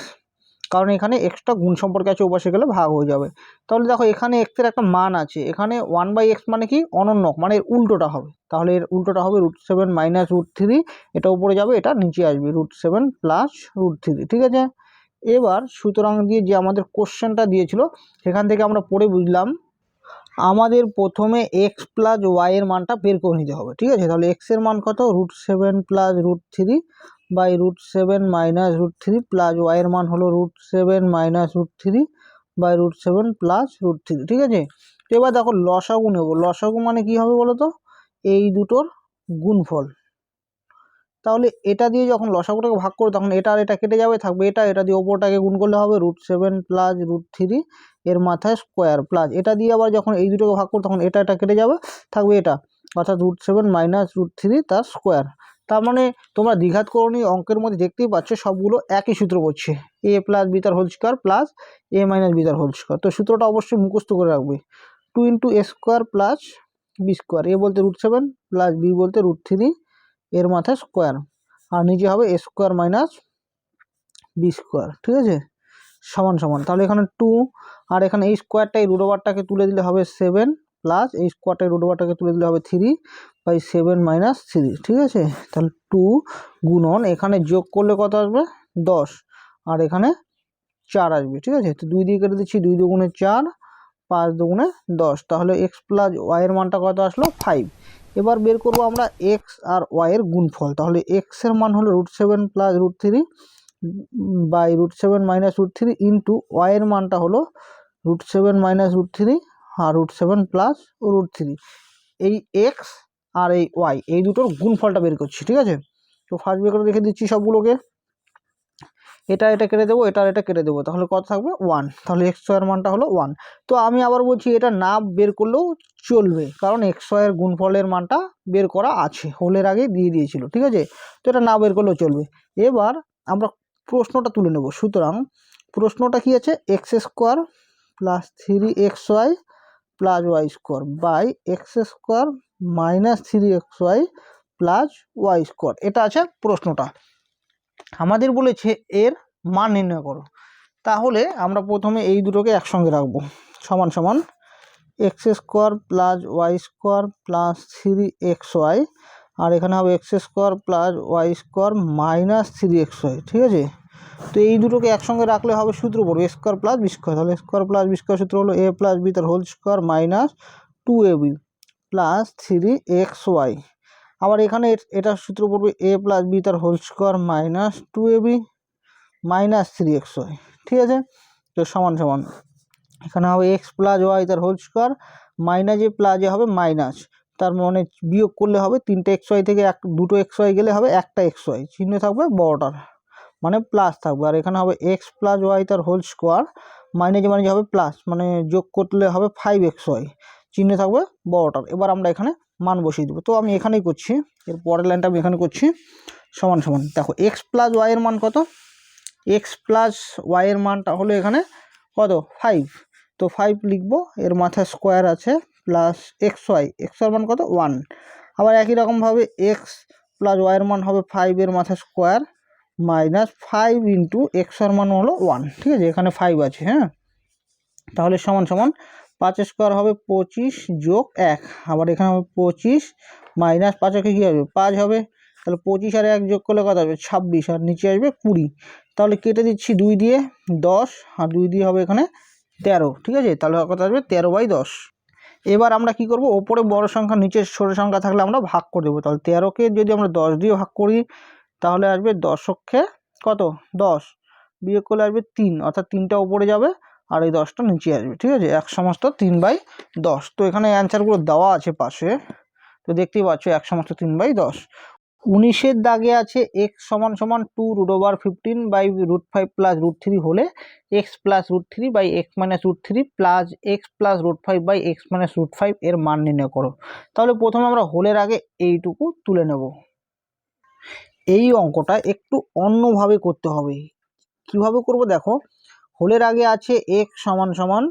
কারণ এখানে এক্সটা গুণ সম্পর্কে আছে, ওপাশে গেলে ভাগ হয়ে যাবে। তাহলে দেখো এখানে এক্সের একটা মান আছে, এখানে 1/x মানে কি, অনন্যক, মানে এর উল্টোটা হবে, তাহলে এর উল্টোটা হবে √7 মাইনাস √3, এটা উপরে যাবে, এটা নিচে আসবে √7 প্লাস √3। ঠিক আছে, এবার সুতরাং দিয়ে যে আমাদের কোশ্চেনটা দিয়েছিল সেখান থেকে আমরা পড়ে বুঝলাম আমাদের প্রথমে এক্স প্লাস ওয়াই এর মানটা বের করে নিতে হবে। ঠিক আছে, তাহলে এক্স এর মান কত, √7 plus √3 by √7 minus √3 plus y এর মান হলো √7 মাইনাস √3 বাই √7 প্লাস √3। ঠিক আছে, তো এবার দেখো লসাগু নেব, লসাগু মানে কি হবে বলো তো, এই দুটোর গুণফল। তাহলে এটা দিয়ে যখন লসাগুটাকে ভাগ করো তখন এটা আর এটা কেটে যাবে, থাকবে এটা দিয়ে ওপরটাকে গুণ করলে হবে √7 প্লাস √3 এর মাথায় স্কোয়ার, প্লাস এটা দিয়ে আবার যখন এই দুটোকে ভাগ করো তখন এটা কেটে যাবে, থাকবে এটা, অর্থাৎ √7 মাইনাস √3 তার স্কোয়ার। তার মানে তোমরা দ্বিঘাত করণী অঙ্কের মধ্যে দেখতেই পাচ্ছ সবগুলো একই সূত্র পড়ছে, a প্লাস বি তার whole square plus a minus B তার হোল স্কোয়ার। তো সূত্রটা অবশ্যই মুখস্থ করে রাখবে, 2 × a square plus B square, a বলতে √7 প্লাস b বলতে √3 এর মাথায় স্কোয়ার, আর নিচে হবে a square minus b square. ঠিক আছে, সমান সমান, তাহলে এখানে 2, আর এখানে এই স্কোয়ারটাই রুট ওভারটাকে তুলে দিলে হবে 7, প্লাস এই স্কোয়ারটাই রুট ওভারটাকে তুলে দিলে হবে 3/7 মাইনাস 3। ঠিক আছে, তাহলে 2 গুণন এখানে যোগ করলে কত আসবে 10, আর এখানে 4 আসবে। ঠিক আছে, তো 2 দিয়ে কেটে দিচ্ছি, 2 দুগুণে 4, 5 দুগুণে 10, তাহলে এক্স প্লাস ওয়াই এর মানটা কত আসলো 5। এবার বের করবো আমরা এক্স আর ওয়াই এর গুণফল, তাহলে এক্স এর মান হলো √7 plus √3 by √7 minus √3 into y এর মানটা হলো √7 মাইনাস √3 আর √7 প্লাস √3। এই এক্স আর এই ওয়াই এই দুটোর গুণফলটা বের করছি। ঠিক আছে, তো ফার্স্ট ব্র্যাকেটে রেখে দিচ্ছি সবগুলোকে। এটা কেটে দেবো, এটা কেটে দেবো, তাহলে কত থাকবে 1। তাহলে এক্স ওয়াইয়ের মানটা হলো 1। তো আমি আবার বলছি এটা না বের করলেও চলবে, কারণ এক্স ওয়াইয়ের গুণফলের মানটা বের করা আছে, হোলের আগে দিয়ে দিয়েছিল, ঠিক আছে। তো এটা না বের করলেও চলবে। এবার আমরা প্রশ্নটা তুলে নেব। সুতরাং প্রশ্নটা কি আছে, x square plus 3xy plus Y square by x square minus 3xy plus Y square, এটা আছে প্রশ্নটা। আমাদের বলেছে এর মান নির্ণয় করো। তাহলে আমরা প্রথমে এই দুটোকে একসঙ্গে রাখবো, সমান সমান x square plus Y square plus 3xy, আর এখানে হবে x square plus Y square minus 3xy, ঠিক আছে। তো এই দুটোকে একসঙ্গে রাখলে হবে সূত্র পড়বে এ স্কোয়ার প্লাস বি স্কোয়ার। তাহলে স্কোয়ার প্লাস বি স্কোয়ার সূত্র হলো এ প্লাস বি তার whole square minus 2ab plus 3xy। আবার এখানে এটা সূত্র পড়বে এ প্লাস বি তার whole square minus 2ab minus 3xy, ঠিক আছে। তো সমান সমান এখানে হবে এক্স প্লাস ওয়াই তার whole square minus a plus a হবে মাইনাস, তার মানে বিয়োগ করলে হবে 3টে xy থেকে দুটো xy গেলে হবে একটা xy, চিহ্ন থাকবে বড়টার, মানে প্লাস থাকবে। আর এখানে হবে এক্স প্লাস ওয়াই তার হোল স্কোয়ার মাইনাস মানে হবে প্লাস, মানে যোগ করলে হবে 5xy, চিহ্ন থাকবে বড়টার। এবার আমরা এখানে মান বসিয়ে দেবো। তো আমি এখানেই করছি, এর পরের লাইনটা আমি এখানে করছি। সমান সমান দেখো এক্স প্লাস ওয়াইয়ের মান কত, এক্স প্লাস ওয়াইয়ের মানটা হলো এখানে কত 5। তো 5 লিখবো, এর মাথায় স্কোয়ার আছে প্লাস xy, এর মান কত 1। আবার একই রকমভাবে এক্স প্লাস ওয়াইয়ের মান হবে 5, এর মাথায় স্কোয়ার মাইনাস 5 ইন্টু এর মান হলো 1, ঠিক আছে। এখানে 5 আছে, হ্যাঁ। তাহলে সমান সমান 5 স্কোয়ার হবে 25 যোগ 1, আবার এখানে হবে 25 মাইনাস 5 কী হবে 5 হবে, তাহলে 25 আর 1 যোগ করলে কত হবে 26, আর নিচে আসবে 20। তাহলে কেটে দিচ্ছি 2 দিয়ে 10, আর 2 দিয়ে হবে এখানে 13, ঠিক আছে। তাহলে কত আসবে 13/10। এবার আমরা কি করব, ওপরে বড় সংখ্যা নিচে ছোট সংখ্যা থাকলে আমরা ভাগ করে দেবো। তাহলে 13কে যদি আমরা 10 দিয়ে ভাগ করি তাহলে আসবে দশকে কত 10, বিয়োগ করলে আসবে 3, অর্থাৎ 3টা ওপরে যাবে আর এই 10টা নিচে আসবে, ঠিক আছে। 1/10। তো এখানে অ্যান্সারগুলো দেওয়া আছে পাশে, তো দেখতেই পাচ্ছ 1/10। 19-এর দাগে আছে এক্স সমান সমান 2√15/√5 প্লাস √3 হলে x plus √3 by x minus √3 plus x plus √5 by x minus √5 এর মান নির্ণয় করো। তাহলে প্রথমে আমরা হোলের আগে এইটুকু তুলে নেব। এই অঙ্কটা একটু অন্যভাবে করতে হবে। কিভাবে করব দেখো, হোলের আগে আছে এক্স সমান সমান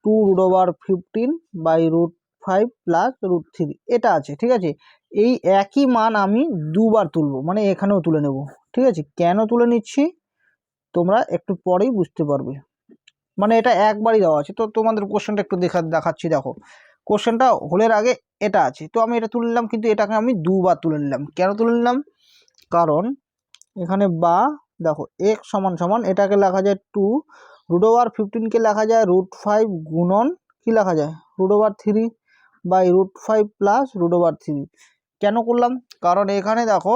2√15/√5 প্লাস √3, এটা আছে, ঠিক আছে। এই একই মান আমি দুবার তুলব, মানে এখানেও তুলে নেব, ঠিক আছে। কেন তুলে নিচ্ছি তোমরা একটু পরেই বুঝতে পারবে, মানে এটা একবারই দেওয়া আছে। তো তোমাদের কোশ্চেনটা একটু দেখাচ্ছি। দেখো কোশ্চেনটা হোলের আগে এটা আছে, তো আমি এটা তুলে নিলাম, কিন্তু এটাকে আমি দুবার তুলে নিলাম। কেন তুলে নিলাম, কারণ এখানে বা দেখো এক্স সমান সমান এটাকে লেখা যায় 2√15কে লেখা যায় √5 গুণন কি লেখা যায় √3/√5 প্লাস √3। কেন করলাম, কারণ এখানে দেখো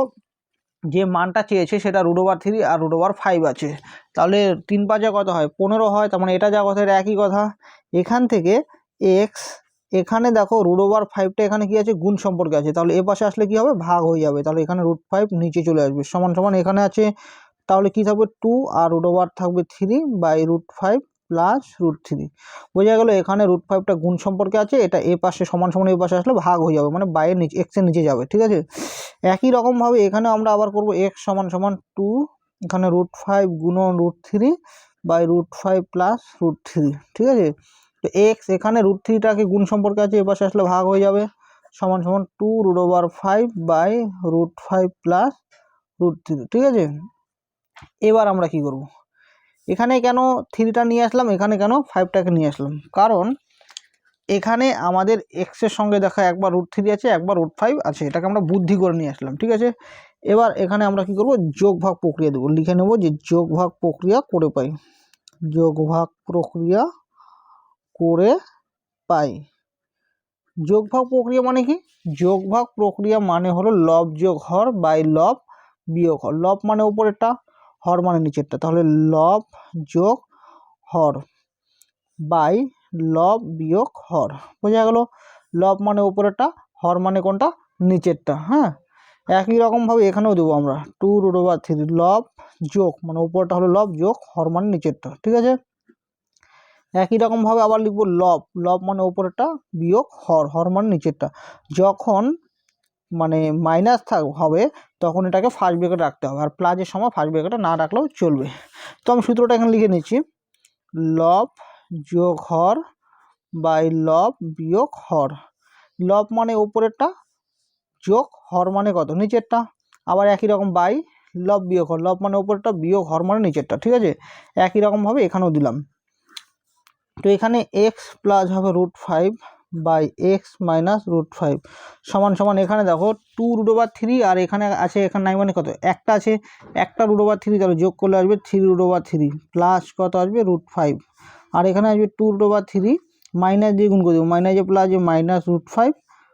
যে মানটা চেয়েছে সেটা √3 আর √5 আছে, তাহলে 3×5 কত হয় 15 হয়, তার মানে এটা যা কথা এটা একই কথা। এখান থেকে এক্স এখানে দেখো √5টা এখানে কি আছে গুণ সম্পর্কে আছে, তাহলে এ পাশে আসলে কি হবে ভাগ হয়ে যাবে, তাহলে এখানে √5 নিচে চলে আসবে, সমান সমান এখানে আছে, তাহলে কি থাকবে 2 আর √5 থাকবে 3/√5 প্লাস √3। বোঝা গেল এখানে √5টা গুণ সম্পর্কে আছে, এটা এ পাশে সমান সমান এ পাশে আসলে ভাগ হয়ে যাবে, মানে বাইরের নিচে এক্সের নিচে যাবে, ঠিক আছে। একই রকমভাবে এখানে আমরা আবার করব এক্স সমান সমান 2, এখানে √5 গুণন √3/√5 প্লাস √3, ঠিক আছে। তো এক্স এখানে √3টাকে গুণ সম্পর্কে আছে, এ পাশে আসলে ভাগ হয়ে যাবে, সমান সমান 2√5/√5 প্লাস √3, ঠিক আছে। এবার আমরা কি করব, এখানে কেন 3টা নিয়ে আসলাম, এখানে কেন 5টাকে নিয়ে আসলাম, কারণ এখানে আমাদের এক্সের সঙ্গে দেখা একবার √3 আছে একবার √5 আছে, এটাকে আমরা বুদ্ধি করে নিয়ে আসলাম, ঠিক আছে। এবার এখানে আমরা কি করব যোগ ভাগ প্রক্রিয়া দেবো, লিখে নেব যে যোগ ভাগ প্রক্রিয়া করে পাই, যোগ ভাগ প্রক্রিয়া করে পাই। যোগ ভাগ প্রক্রিয়া মানে কি, যোগ ভাগ প্রক্রিয়া মানে হলো লব যোগ হর বাই লব বিয়োগ হর। লব মানে উপরেরটা, হর মানে নিচেরটা, তাহলে লব যোগ হর বাই লব বিয়োগ হর। বোঝা গেল, লব মানে উপরেরটা, হর মানে কোনটা নিচেরটা, হ্যাঁ। একই রকমভাবে এখানেও দেবো আমরা 2√3 লব যোগ, মানে উপরটা হলো লব যোগ হর মানে নিচেরটা, ঠিক আছে। একই রকমভাবে আবার লিখবো লব, লব মানে উপরেরটা বিয়োগ হর, হর মানে নিচেরটা। যখন মানে মাইনাস হবে তখন এটাকে ফার্স্ট ব্র্যাকেট রাখতে হবে, আর প্লাসের সময় ফার্স্ট ব্র্যাকেটে না রাখলেও চলবে। তো আমি সূত্রটা এখানে লিখে নিচ্ছি, লব যোগ হর বাই লব বিয়োগ হর। লব মানে উপরেরটা যোগ হর মানে কত নিচেরটা, আবার একই রকম বাই লব বিয়োগ হর, লব মানে উপরেরটা বিয়োগ হর মানে নিচেরটা, ঠিক আছে। একই রকমভাবে এখানেও দিলাম। তো এখানে এক্স প্লাস হবে √5 বাই এক্স মাইনাস √5 সমান সমান, এখানে দেখো 2√3 আর এখানে আছে, এখানে নাই মানে কত একটা আছে, একটা √3, তাহলে যোগ করলে আসবে 3√3 প্লাস কত আসবে √5, আর এখানে আসবে 2√3 মাইনাস দিয়ে গুণ করে দেবো, মাইনাসে প্লাসে মাইনাস √5,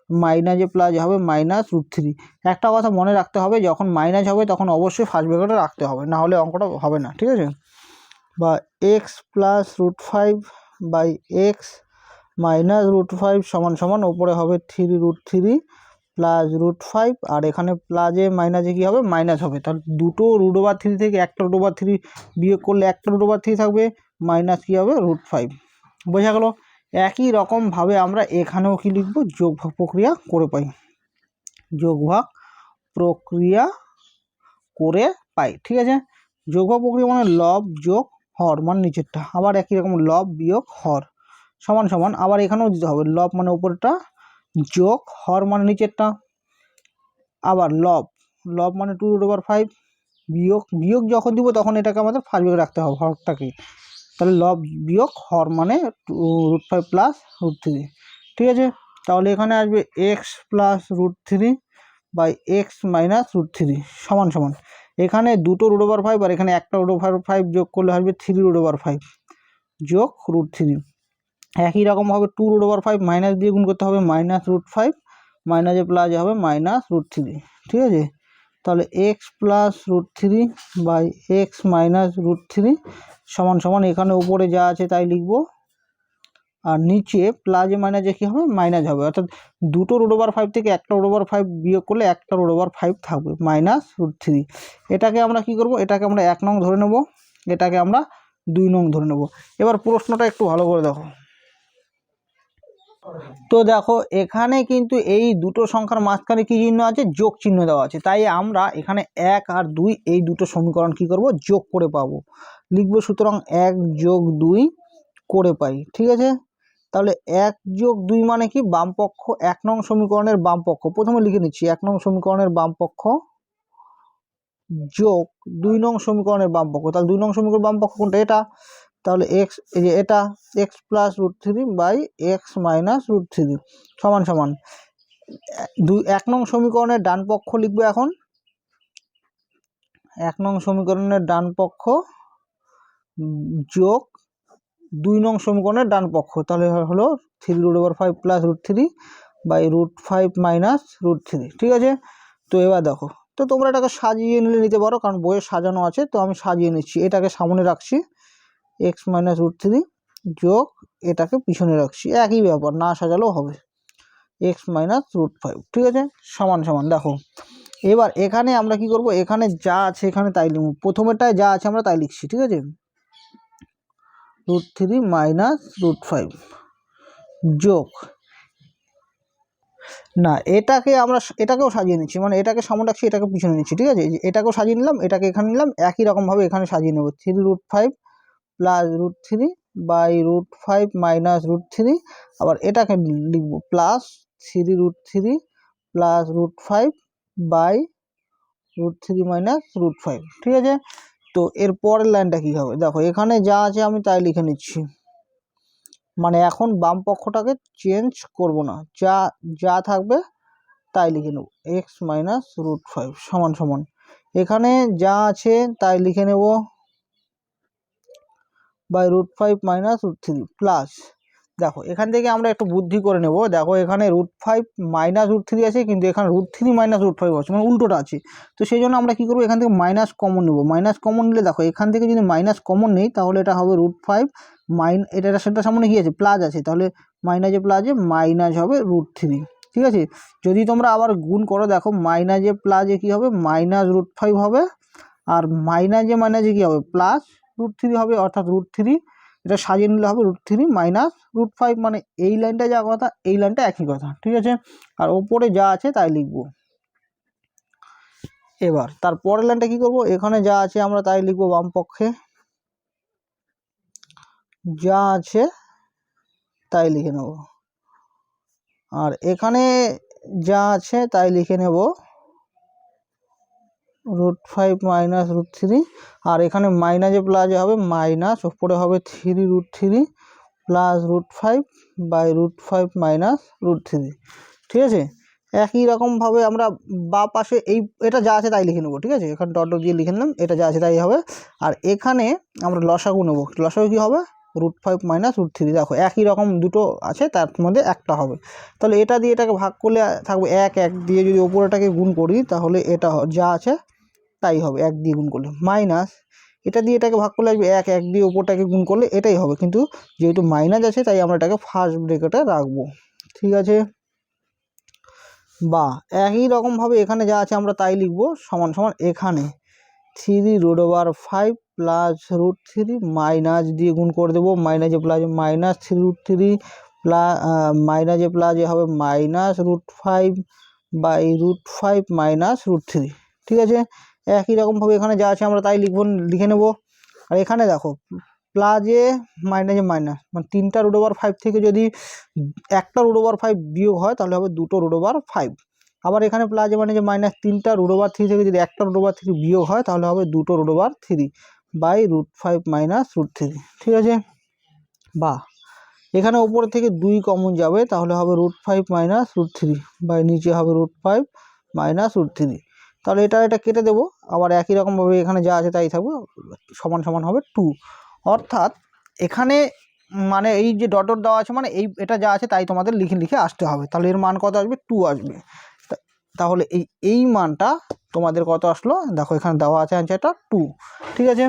মাইনাসে প্লাস হবে মাইনাস √3। একটা কথা মনে রাখতে হবে, যখন মাইনাস হবে তখন অবশ্যই ফার্স্ট ব্র্যাকেটে রাখতে হবে, না হলে অঙ্কটা হবে না, ঠিক আছে। বা x plus √5 by x minus √5 সমান সমান ওপরে হবে 3√3 প্লাস √5, আর এখানে প্লাসে মাইনাসে কী হবে মাইনাস হবে, তাহলে দুটো √3 থেকে একটা √3 বিয়োগ করলে একটা √3 থাকবে, মাইনাস কী হবে √5। বোঝা গেল। একই রকমভাবে আমরা এখানেও কি লিখব, যোগভাগ প্রক্রিয়া করে পাই, যোগভাগ প্রক্রিয়া করে পাই, ঠিক আছে। যোগভাগ প্রক্রিয়া মানে লব যোগ হর মানে নিচেরটা, আবার একই রকম লব বিয়োগ হর সমান সমান, আবার এখানেও দিতে হবে লব মানে উপরেরটা যোগ হর মানে নিচেরটা, আবার লব, লব মানে 2√5 বিয়োগ, বিয়োগ যখন দিব তখন এটাকে আমাদের ফার্স্ট ব্র্যাকেটে রাখতে হবে হরটাকে, তাহলে লব বিয়োগ হর মানে √5 প্লাস √3, ঠিক আছে। তাহলে এখানে আসবে x plus √3 by x minus √3 সমান সমান, এখানে দুটো √5 আর এখানে একটা √5 যোগ করলে আসবে 3√5 যোগ √3। একই রকমভাবে 2√5 মাইনাস দিয়ে গুণ করতে হবে, মাইনাস √5 মাইনাসে প্লাস হবে মাইনাস √3, ঠিক আছে। তাহলে x plus √3 by x minus √3 সমান সমান, এখানে উপরে যা আছে তাই লিখব, আর নিচে প্লাসে মাইনাসে কী হবে মাইনাস হবে, অর্থাৎ দুটো √5 থেকে একটা √5 বিয়োগ করলে একটা √5 থাকবে মাইনাস √3। এটাকে আমরা কি করব, এটাকে আমরা 1 নং ধরে নেব, এটাকে আমরা 2 নং ধরে নেব। এবার প্রশ্নটা একটু ভালো করে দেখো। তো দেখো এখানে কিন্তু এই দুটো সংখ্যার মাঝখানে কি চিহ্ন আছে, যোগ চিহ্ন দেওয়া আছে, তাই আমরা এখানে 1 আর 2 এই দুটো সমীকরণ কি করব, যোগ করে পাবো, লিখবো সুতরাং 1 যোগ 2 করে পাই, ঠিক আছে। তাহলে 1 যোগ 2 মানে কি, বাম পক্ষ 1 নং সমীকরণের বাম পক্ষ, প্রথমে লিখে নিচ্ছি 1 নং সমীকরণের বাম পক্ষ যোগ 2 নং সমীকরণের বাম পক্ষ, তাহলে 2 নং সমীকরণের বাম পক্ষ কোনটা, এটা, তাহলে এক্স, এই যে এটা x plus √3 by x minus √3 সমান সমান 1 নং সমীকরণের ডান পক্ষ লিখবো এখন, 1 নং সমীকরণের ডান পক্ষ যোগ 2 নং সমীকরণের ডান পক্ষ, তাহলে হলো 3√5 প্লাস √3 বাই √5 মাইনাস √3, ঠিক আছে। তো এবার দেখো, তো তোমরা এটাকে সাজিয়ে নিতে পারো, কারণ বইয়ে সাজানো আছে, তো আমি সাজিয়ে নিচ্ছি, এটাকে সামনে রাখছি এক্স মাইনাস √3 যোগ এটাকে পিছনে রাখছি, একই ব্যাপার, না সাজালেও হবে, এক্স মাইনাস √5, ঠিক আছে, সমান সমান। দেখো এবার এখানে আমরা কি করব, এখানে যা আছে এখানে তাই লিখব, প্রথমেরটায় যা আছে আমরা তাই লিখছি, ঠিক আছে, √3 মাইনাস √5 যোগ, না এটাকে আমরা এটাকেও সাজিয়ে নিচ্ছি, মানে এটাকে সামনে রাখছি এটাকে পিছনে নিচ্ছি, ঠিক আছে, এটাকেও সাজিয়ে নিলাম, এটাকে এখানে নিলাম, একই রকমভাবে এখানে সাজিয়ে নেব, 3√5 প্লাস √3 বাই √5 মাইনাস √3, আবার এটাকে লিখব প্লাস 3√3 প্লাস √5 বাই √3 মাইনাস √5, ঠিক আছে। তো এর পরের লাইনটা কী হবে, দেখো এখানে যা আছে আমি তাই লিখে নিচ্ছি, মানে এখন বাম পক্ষটাকে চেঞ্জ করব না, যা যা থাকবে তাই লিখে নেব, এক্স মাইনাস √5 সমান সমান, এখানে যা আছে তাই লিখে নেব বাই √5 মাইনাস √3 প্লাস, দেখো এখান থেকে আমরা একটু বুদ্ধি করে নেব, দেখো এখানে √5 মাইনাস √3 আছে, কিন্তু এখানে √3 মাইনাস √5 আছে, মানে উল্টোটা আছে, তো সেই জন্য আমরা কী করবো, এখান থেকে মাইনাস কমন নেব, মাইনাস কমন নিলে দেখো এখান থেকে যদি মাইনাস কমন নেই তাহলে এটা হবে √5 এটা সেটা সামনে কী আছে প্লাস আছে, তাহলে মাইনাসে প্লাসে মাইনাস হবে √3, ঠিক আছে। যদি তোমরা আবার গুণ করো দেখো মাইনাসে প্লাসে কী হবে, -√5 হবে, আর মাইনাসে কী হবে, +√3 হবে, অর্থাৎ √3 এটা সাজিয়ে নিলে হবে √3 -√5, মানে এই লাইনটা যা কথা এই লাইনটা একই কথা, ঠিক আছে। আর ওপরে যা আছে তাই লিখব। এবার তারপরের লাইনটা কী করব, এখানে যা আছে আমরা তাই লিখব, বাম পক্ষে যা আছে তাই লিখে নেব, আর এখানে যা আছে তাই লিখে নেব √5 -√3, আর এখানে মাইনাসে প্লাসে হবে মাইনাস, ওপরে হবে 3√3 +√5 √5 -√3, ঠিক আছে। একই রকমভাবে আমরা বা পাশে এটা যা আছে তাই লিখে নেব, ঠিক আছে। এখানে ডট দিয়ে লিখে নিলাম, এটা যা আছে তাই হবে। আর এখানে আমরা লসাগু নেব, লসাগু কী হবে, √5 -√3, দেখো একই রকম দুটো আছে, তার মধ্যে একটা হবে। তাহলে এটা দিয়ে এটাকে ভাগ করলে থাকবে 1 দিয়ে যদি ওপরেটাকে গুণ করি তাহলে এটা যা আছে তাই হবে, 1 দিয়ে গুণ করলে, মাইনাস এটা দিয়ে এটাকে ভাগ করলে আসবে 1 দিয়ে ওপরটাকে গুণ করলে এটাই হবে, কিন্তু যেহেতু মাইনাস আছে তাই আমরা এটাকে ফার্স্ট ব্র্যাকেটে রাখবো, ঠিক আছে। বা একই রকমভাবে এখানে যা আছে আমরা তাই লিখব, সমান সমান এখানে 3√5 +√3 মাইনাস দিয়ে গুণ করে দেবো, মাইনাসে প্লাসে -3√3 মাইনাসে প্লাসে হবে -√5 √5 -√3, ঠিক আছে। একই রকমভাবে এখানে যা আছে আমরা তাই লিখে নেব। আর এখানে দেখো প্লাসে মাইনাসে মাইনাস, মানে 3টা √5 থেকে যদি একটা √5 বিয়োগ হয় তাহলে হবে 2টো √5। আবার এখানে প্লাসে মাইনাসে মাইনাস 3টা √3 থেকে যদি একটা √3 বিয়োগ হয় তাহলে হবে 2টো √3 √5 -√3, ঠিক আছে। বা এখানে ওপর থেকে 2 কমন যাবে তাহলে হবে √5 -√3, নিচে হবে √5 -√3, তাহলে এটা কেটে দেবো। আবার একই রকমভাবে এখানে যা আছে তাই থাকবে, সমান সমান হবে 2, অর্থাৎ এখানে মানে এই যে ডট দেওয়া আছে মানে এটা যা আছে তাই তোমাদের লিখে আসতে হবে। তাহলে এর মান কত আসবে, 2 আসবে। তাহলে এই মানটা তোমাদের কত আসলো, দেখো এখানে দেওয়া আছে অ্যান্সারটা 2, ঠিক আছে।